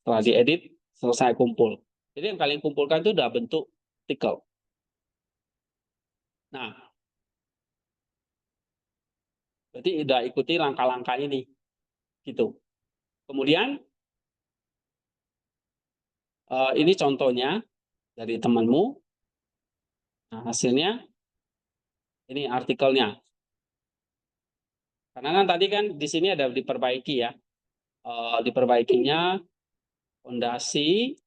Setelah diedit, selesai kumpul. Jadi yang kalian kumpulkan itu udah bentuk artikel. Nah, berarti udah ikuti langkah-langkah ini. Gitu. Kemudian, ini contohnya dari temanmu. Nah, hasilnya, ini artikelnya. Karena kan tadi kan di sini ada diperbaiki ya. Diperbaikinya fondasi.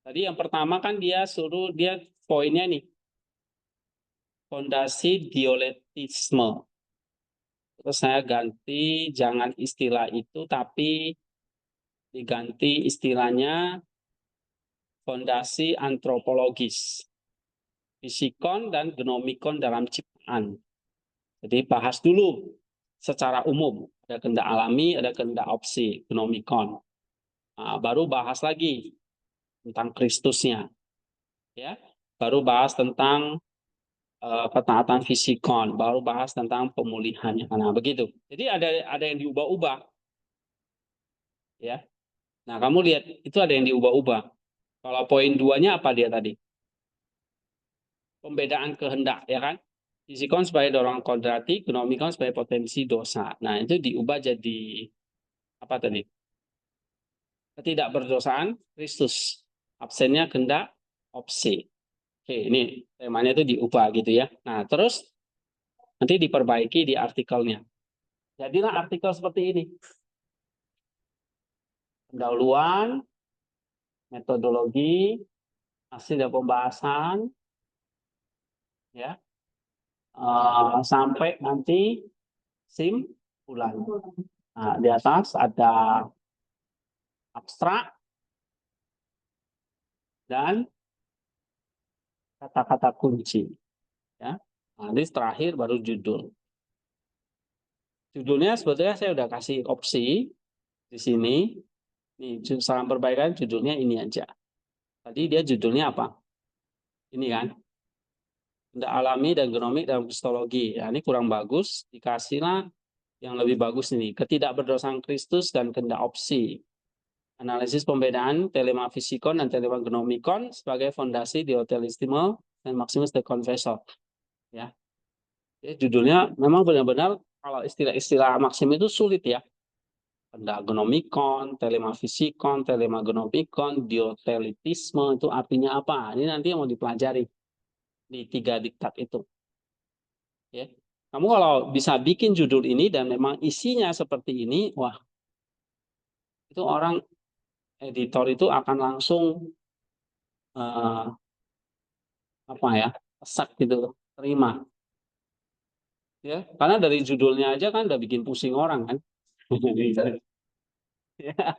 Tadi yang pertama kan dia suruh dia poinnya nih. Fondasi dialektisme. Terus saya ganti jangan istilah itu tapi diganti istilahnya fondasi antropologis. Fisikon dan genomikon dalam ciptaan. Jadi bahas dulu secara umum. Ada kehendak alami, ada kehendak opsi, genomikon. Nah, baru bahas lagi tentang Kristusnya. Ya, baru bahas tentang ketaatan fisikon, baru bahas tentang pemulihannya. Nah, begitu. Jadi ada yang diubah-ubah. Ya. Nah, kamu lihat itu ada yang diubah-ubah. Kalau poin 2-nya apa dia tadi? Pembedaan kehendak, ya kan? Fisikon sebagai dorongan kodratik, genomikon sebagai potensi dosa. Nah, itu diubah jadi apa tadi? Ketidakberdosaan Kristus. Absennya kehendak opsi. Oke, ini temanya itu diubah gitu ya. Nah, terus nanti diperbaiki di artikelnya. Jadilah artikel seperti ini. Pendahuluan, metodologi, hasil dari pembahasan, ya, sampai nanti simpulan. Nah, di atas ada abstrak dan kata-kata kunci. Ya. Nanti terakhir baru judul. Judulnya sebetulnya saya udah kasih opsi di sini. Nih, saran perbaikan judulnya ini aja. Tadi dia judulnya apa? Ini kan. Kehendak alami dan genomik dalam kristologi. Ya, ini kurang bagus. Dikasihlah yang lebih bagus ini. Ketidakberdosaan Kristus dan kehendak opsi. Analisis pembedaan telema fisikon dan telema genomikon sebagai fondasi diotelisme dan maximus de confessor. Ya. Jadi judulnya memang benar-benar kalau istilah-istilah maksim itu sulit ya. Ada genomikon, telema fisikon, telema genomikon, diotelitisme itu artinya apa? Ini nanti yang mau dipelajari di 3 diktat itu. Ya. Kamu kalau bisa bikin judul ini dan memang isinya seperti ini, wah, itu orang editor itu akan langsung apa ya? Sak gitu, terima. Ya, karena dari judulnya aja kan udah bikin pusing orang kan. Ya.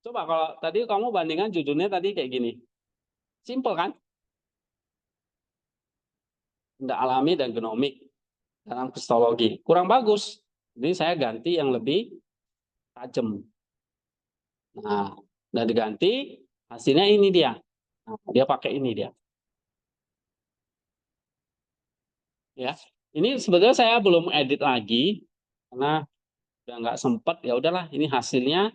Coba kalau tadi kamu bandingkan judulnya tadi kayak gini. Simple kan? Benda alami dan genomik dalam kristologi. Kurang bagus. Jadi saya ganti yang lebih tajam. Nah, udah diganti, hasilnya ini dia. Nah, dia pakai ini dia. Ya, ini sebetulnya saya belum edit lagi karena udah nggak sempet. Ya udahlah, ini hasilnya,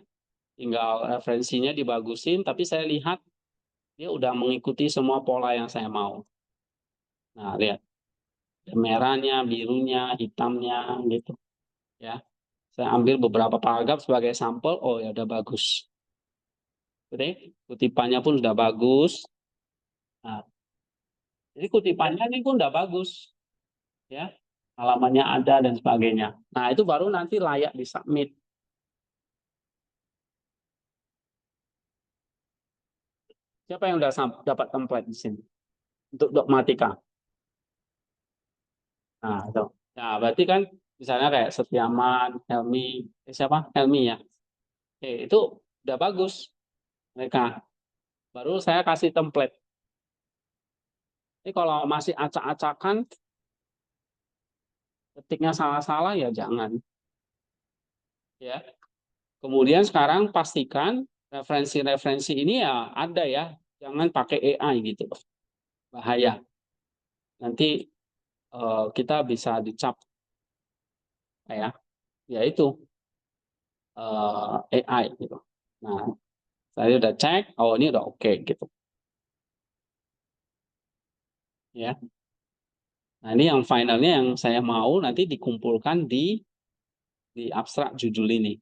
tinggal referensinya dibagusin. Tapi saya lihat dia udah mengikuti semua pola yang saya mau. Nah, lihat merahnya, birunya, hitamnya, gitu. Ya, saya ambil beberapa paragraf sebagai sampel. Oh ya, udah bagus. Oke, kutipannya pun sudah bagus. Nah, jadi kutipannya ini pun udah bagus, ya. Halamannya ada dan sebagainya. Nah, itu baru nanti layak disubmit. Siapa yang udah dapat template di sini untuk dogmatika? Nah, itu. Nah, berarti kan misalnya kayak Setiaman, Helmi, siapa? Helmi ya. Oke, itu udah bagus mereka. Baru saya kasih template. Ini kalau masih acak-acakan, ketiknya salah-salah ya jangan. Ya. Kemudian sekarang pastikan referensi-referensi ini ya ada ya. Jangan pakai AI gitu. Bahaya. Nanti kita bisa dicap ya. Ya itu AI gitu. Nah, saya udah cek, oh ini udah oke gitu. Ya. Nah, ini yang finalnya yang saya mau nanti dikumpulkan di abstrak judul ini.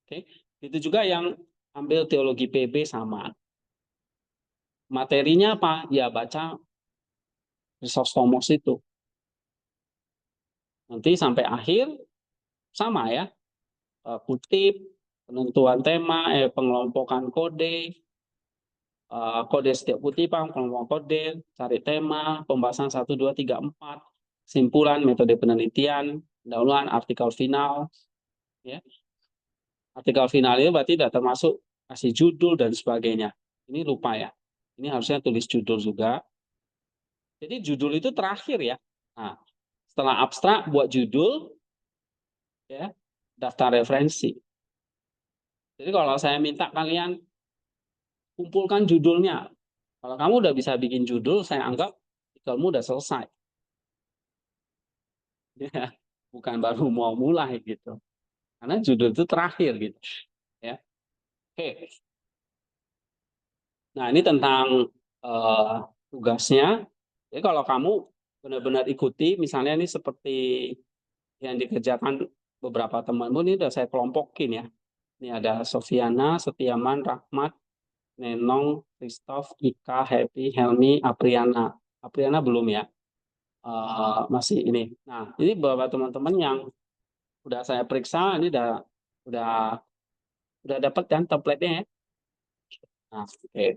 Oke. Itu juga yang ambil teologi PB sama. Materinya apa? Ya baca Chrysostomos itu. Nanti sampai akhir sama ya. Kutip, penentuan tema, pengelompokan kode, kode setiap kutipan, kelompok kode, cari tema, pembahasan 1, 2, 3, 4, kesimpulan, metode penelitian, pendahuluan, artikel final. Ya. Artikel final itu berarti sudah termasuk kasih judul dan sebagainya. Ini lupa ya. Ini harusnya tulis judul juga. Jadi judul itu terakhir ya. Nah, setelah abstrak buat judul, ya, daftar referensi. Jadi kalau saya minta kalian kumpulkan judulnya, kalau kamu udah bisa bikin judul, saya anggap kamu udah selesai. Ya, bukan baru mau mulai gitu. Karena judul itu terakhir gitu. Ya. Oke. Nah, ini tentang tugasnya. Jadi kalau kamu benar-benar ikuti, misalnya ini seperti yang dikerjakan beberapa temanmu, ini udah saya kelompokin ya. Ini ada Sofiana, Setiaman, Rahmat, Nenong, Christoph, Ika, Happy, Helmi, Apriana. Apriana belum ya. Masih ini. Nah, ini beberapa teman-teman yang udah saya periksa, ini udah udah dapat kan template-nya ya. Nah, oke.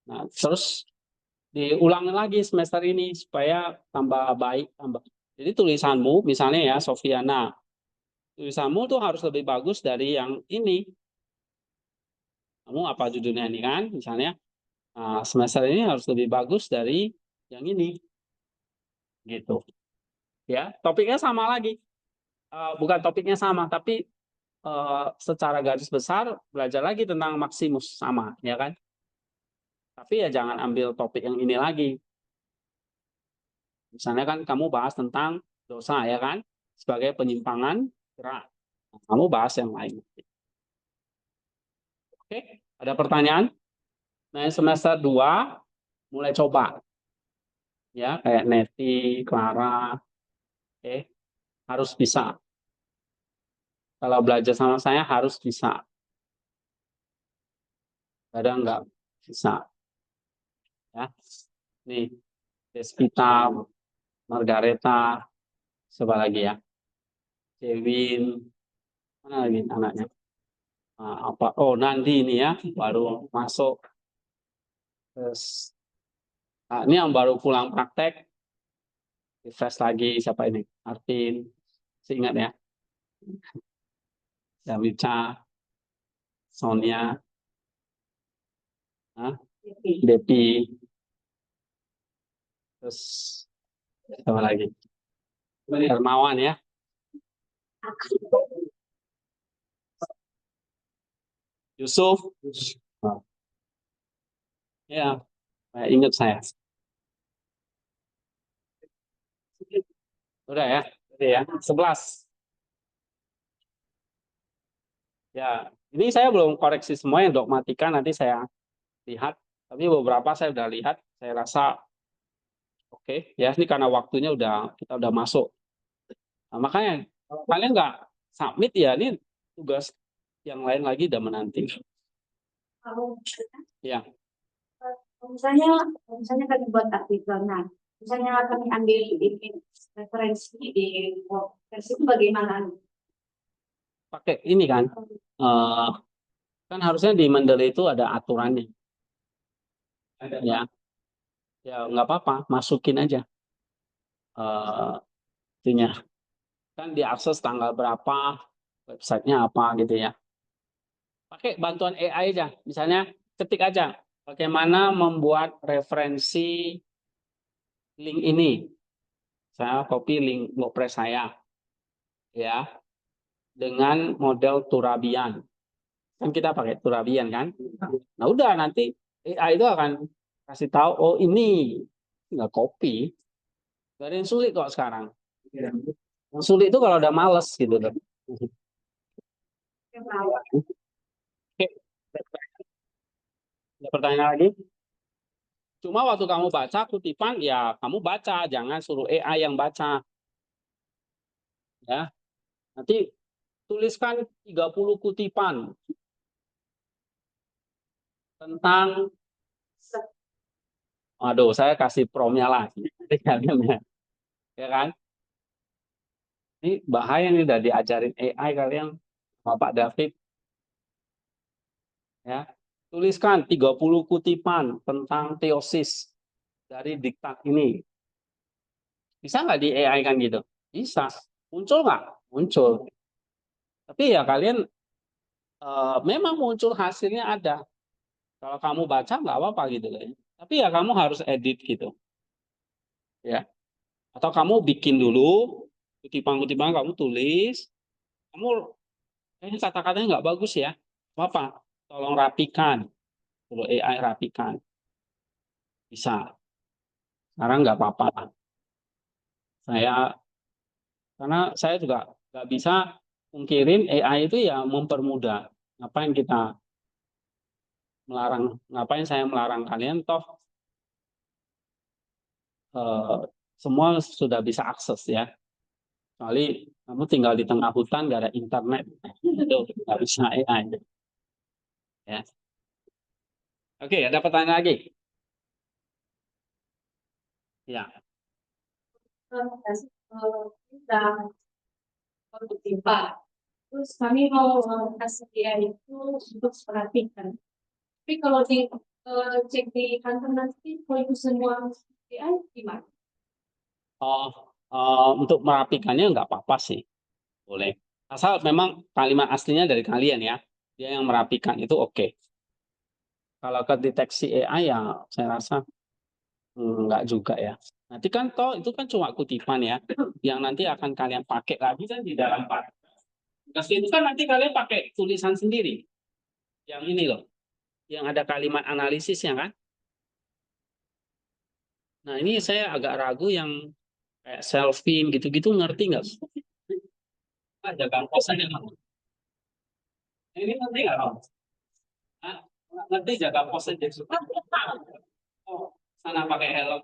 Nah, terus diulangi lagi semester ini supaya tambah baik, tambah. Jadi tulisanmu, misalnya ya, Sofiana, tulisanmu tuh harus lebih bagus dari yang ini. Kamu apa judulnya ini kan, misalnya semester ini harus lebih bagus dari yang ini, gitu. Ya, topiknya sama lagi. Bukan topiknya sama, tapi secara garis besar belajar lagi tentang Maximus sama, ya kan? Tapi ya jangan ambil topik yang ini lagi. Misalnya kan kamu bahas tentang dosa, ya kan? Sebagai penyimpangan gerak. Nah, kamu bahas yang lain. Oke, ada pertanyaan? Nah, semester 2 mulai coba. Ya, kayak Neti, Clara, oke, harus bisa. Kalau belajar sama saya harus bisa. Kadang nggak bisa. Ya, nih, Despita, Margareta, siapa lagi ya? Kevin, mana lagi anaknya? Apa? Oh, Nandi ini ya, baru masuk. Terus Nah, ini yang baru pulang praktek, refresh lagi siapa ini? Artin, masih ingat ya? Damica, Sonia, Depi, terus siapa lagi? Hermawan ya. Yusuf. Oh, ya, saya ingat saya. Udah ya, udah ya. 11. Ya, ini saya belum koreksi semua yang dogmatika, nanti saya lihat. Tapi beberapa saya udah lihat, saya rasa oke. Ya, ini karena waktunya kita udah masuk. Nah, makanya kalau kalian nggak submit ya, ini tugas yang lain lagi udah menanti. Kalau Ya, misalnya kami buat artikel, nah, misalnya kami ambil ini referensi di versi itu bagaimana? pakai ini kan. Kan harusnya di Mendeley itu ada aturannya. Ya, ya nggak apa-apa, masukin aja. Itunya. Kan diakses tanggal berapa, websitenya apa gitu ya. Pakai bantuan AI aja. Misalnya ketik aja bagaimana membuat referensi link ini. Saya copy link WordPress saya ya dengan model Turabian. Kan kita pakai Turabian kan. Nah udah nanti AI itu akan kasih tahu oh ini tinggal copy. Gak ada yang sulit kok sekarang. Yang sulit itu kalau udah males gitu loh. Oke, ada pertanyaan lagi? Cuma waktu kamu baca kutipan, ya kamu baca, jangan suruh AI yang baca. Ya, nanti tuliskan 30 kutipan tentang, aduh, saya kasih promnya lagi. Ya kan? Ini bahaya nih udah diajarin AI kalian sama Pak David. Ya, tuliskan 30 kutipan tentang teosis dari diktat ini. Bisa nggak di AI kan gitu? Bisa. Muncul nggak? Muncul. Tapi ya kalian memang muncul hasilnya ada. Kalau kamu baca nggak apa-apa gitu loh. Tapi ya kamu harus edit gitu. Ya. Atau kamu bikin dulu kutipan-kutipan kamu tulis. Kamu kata-katanya nggak bagus ya. Apa? Tolong rapikan. Kalau AI rapikan. Bisa. Sekarang nggak apa-apa. Saya karena saya juga nggak bisa mungkirin AI itu ya mempermudah. Ngapain kita melarang? Ngapain saya melarang kalian? Toh eh, semua sudah bisa akses ya. Kecuali kamu tinggal di tengah hutan gak ada internet, itu nggak bisa AI. Ya. Oke, ada pertanyaan lagi? Ya. Sudah berjumpa. Terus kami mau kasih dia itu untuk perhatikan. Tapi kalau cek di kantor nanti, kalau itu semua dia gimana? Oh, untuk merapikannya nggak apa-apa sih, boleh. Asal memang kalimat aslinya dari kalian ya, dia yang merapikan itu oke. Kalau ke deteksi AI ya saya rasa nggak juga ya. Nanti kan toh itu kan cuma kutipan ya, yang nanti akan kalian pakai lagi kan di dalam paragraf. Itu kan nanti kalian pakai tulisan sendiri. Yang ini loh, yang ada kalimat analisisnya kan. Nah ini saya agak ragu yang kayak selfie gitu-gitu ngerti nggak? Ah, jaga pos aja kamu. Ini ngerti nggak kamu? Ah, ngerti jaga pos aja. Oh, sana pakai helm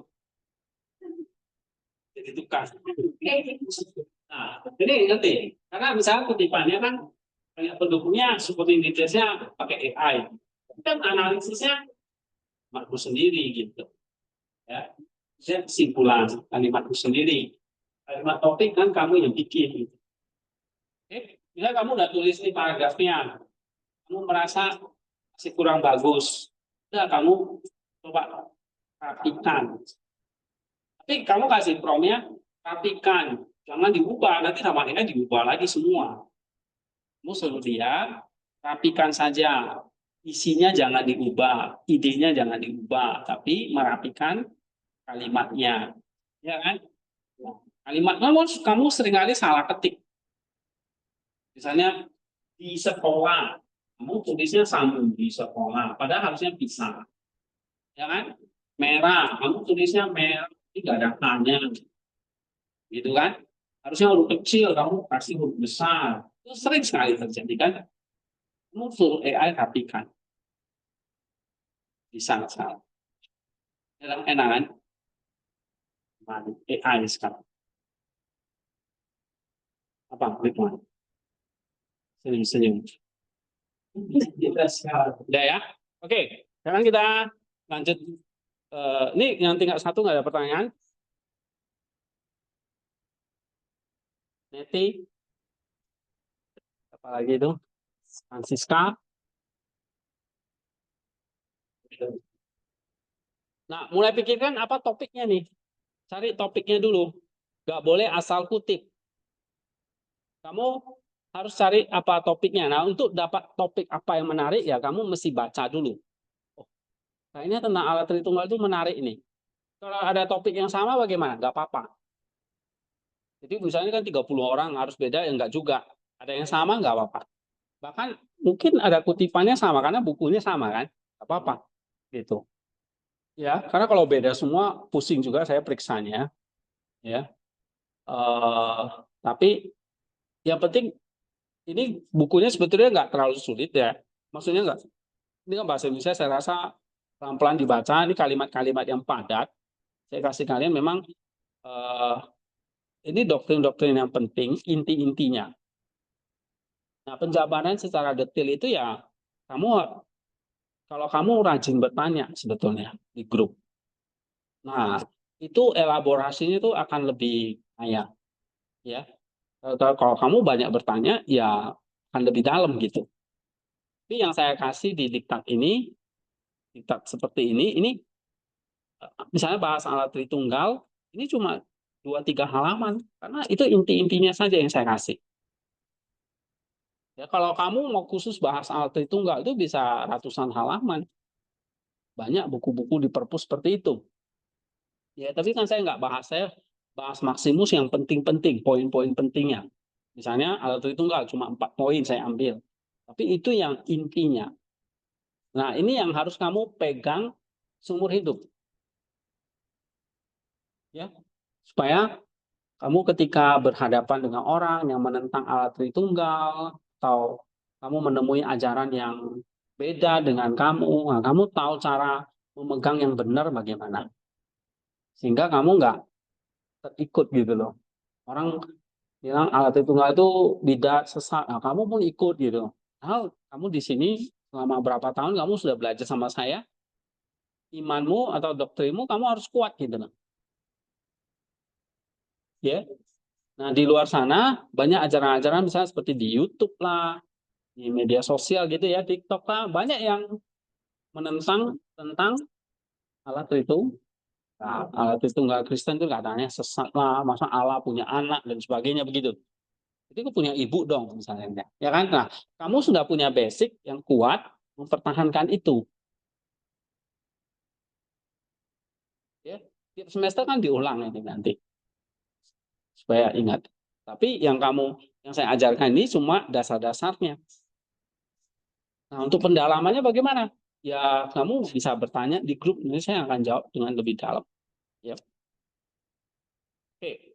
jadi tukang. Nah, ini ngerti. Karena misalnya kutipannya kan banyak pendukungnya, seperti detailsnya pakai AI. Kan analisisnya makku sendiri gitu. Ya, saya kesimpulan kalimatku sendiri. Kalimat topik kan kamu yang bikin. Gitu. Oke, misalnya kamu udah tulis nih paragrafnya, kamu merasa masih kurang bagus. Udah kamu coba rapikan. Tapi kamu kasih promptnya rapikan, jangan diubah, nanti nama AI diubah lagi semua. Kamu suruh dia rapikan saja, isinya jangan diubah, idenya jangan diubah, tapi merapikan kalimatnya, ya kan? Kalimatnya kamu seringkali salah ketik. Misalnya di sekolah, kamu tulisnya sambung di sekolah, padahal harusnya pisah, ya kan? Merah, kamu tulisnya merah, tidak ada hanya, gitu kan? Harusnya huruf kecil, kamu kasih huruf besar. Itu sering sekali terjadi kan? Kamu suruh AI rapikan, bisa salah. Enak kan? AI sekarang. Apa? Ridwan? Senyum-senyum. Udah ya? Oke, sekarang kita lanjut. Ini yang tingkat 1 nggak ada pertanyaan? Neti? Apalagi itu? Francisca? Nah, mulai pikirkan apa topiknya nih. Cari topiknya dulu. Nggak boleh asal kutip. Kamu harus cari apa topiknya. Nah, untuk dapat topik apa yang menarik, ya kamu mesti baca dulu. Oh, kayaknya tentang alat Tritunggal itu menarik nih. Kalau ada topik yang sama bagaimana? Nggak apa-apa. Jadi misalnya kan 30 orang harus beda, ya nggak juga. Ada yang sama nggak apa-apa. Bahkan mungkin ada kutipannya sama, karena bukunya sama kan. Nggak apa-apa. Gitu. Ya, karena kalau beda semua, pusing juga saya periksanya. Ya. Tapi yang penting, ini bukunya sebetulnya nggak terlalu sulit ya. Maksudnya nggak, ini kan bahasa Indonesia saya rasa pelan-pelan dibaca, ini kalimat-kalimat yang padat. Saya kasih kalian memang ini doktrin-doktrin yang penting, inti-intinya. Nah, penjabaran secara detail itu ya, kalau kamu rajin bertanya sebetulnya di grup. Nah, itu elaborasinya itu akan lebih kaya. Ya. Kalau kamu banyak bertanya, ya akan lebih dalam gitu. Tapi yang saya kasih di diktat ini, diktat seperti ini misalnya bahas alat Tritunggal, ini cuma 2-3 halaman, karena itu inti-intinya saja yang saya kasih. Ya, kalau kamu mau khusus bahas alat Tritunggal itu bisa ratusan halaman. Banyak buku-buku di perpus seperti itu. Ya, tapi kan saya nggak bahas, saya bahas maksimus yang penting-penting, poin-poin pentingnya. Misalnya alat Tritunggal cuma 4 poin saya ambil. Tapi itu yang intinya. Nah, ini yang harus kamu pegang seumur hidup. Ya, supaya kamu ketika berhadapan dengan orang yang menentang alat Tritunggal, atau kamu menemui ajaran yang beda dengan kamu, nah, kamu tahu cara memegang yang benar bagaimana. Sehingga kamu nggak terikut gitu loh. Orang bilang alat Tritunggal itu bidat, sesat, nah, kamu pun ikut gitu. Nah, kamu di sini selama berapa tahun kamu sudah belajar sama saya, imanmu atau doktrinmu kamu harus kuat gitu loh. Ya. Nah, di luar sana banyak ajaran-ajaran misalnya seperti di YouTube lah, di media sosial gitu ya, TikTok lah, banyak yang menentang tentang alat itu. Nah, alat itu nggak Kristen itu katanya sesat lah, masa Allah punya anak dan sebagainya begitu. Jadi aku punya ibu dong misalnya, ya kan? Nah, kamu sudah punya basic yang kuat mempertahankan itu. Ya, tiap semester kan diulang ini nanti supaya ingat. Tapi yang saya ajarkan ini cuma dasar-dasarnya. Nah, untuk pendalamannya bagaimana? Ya, kamu bisa bertanya di grup, nanti saya akan jawab dengan lebih dalam. Ya. Oke.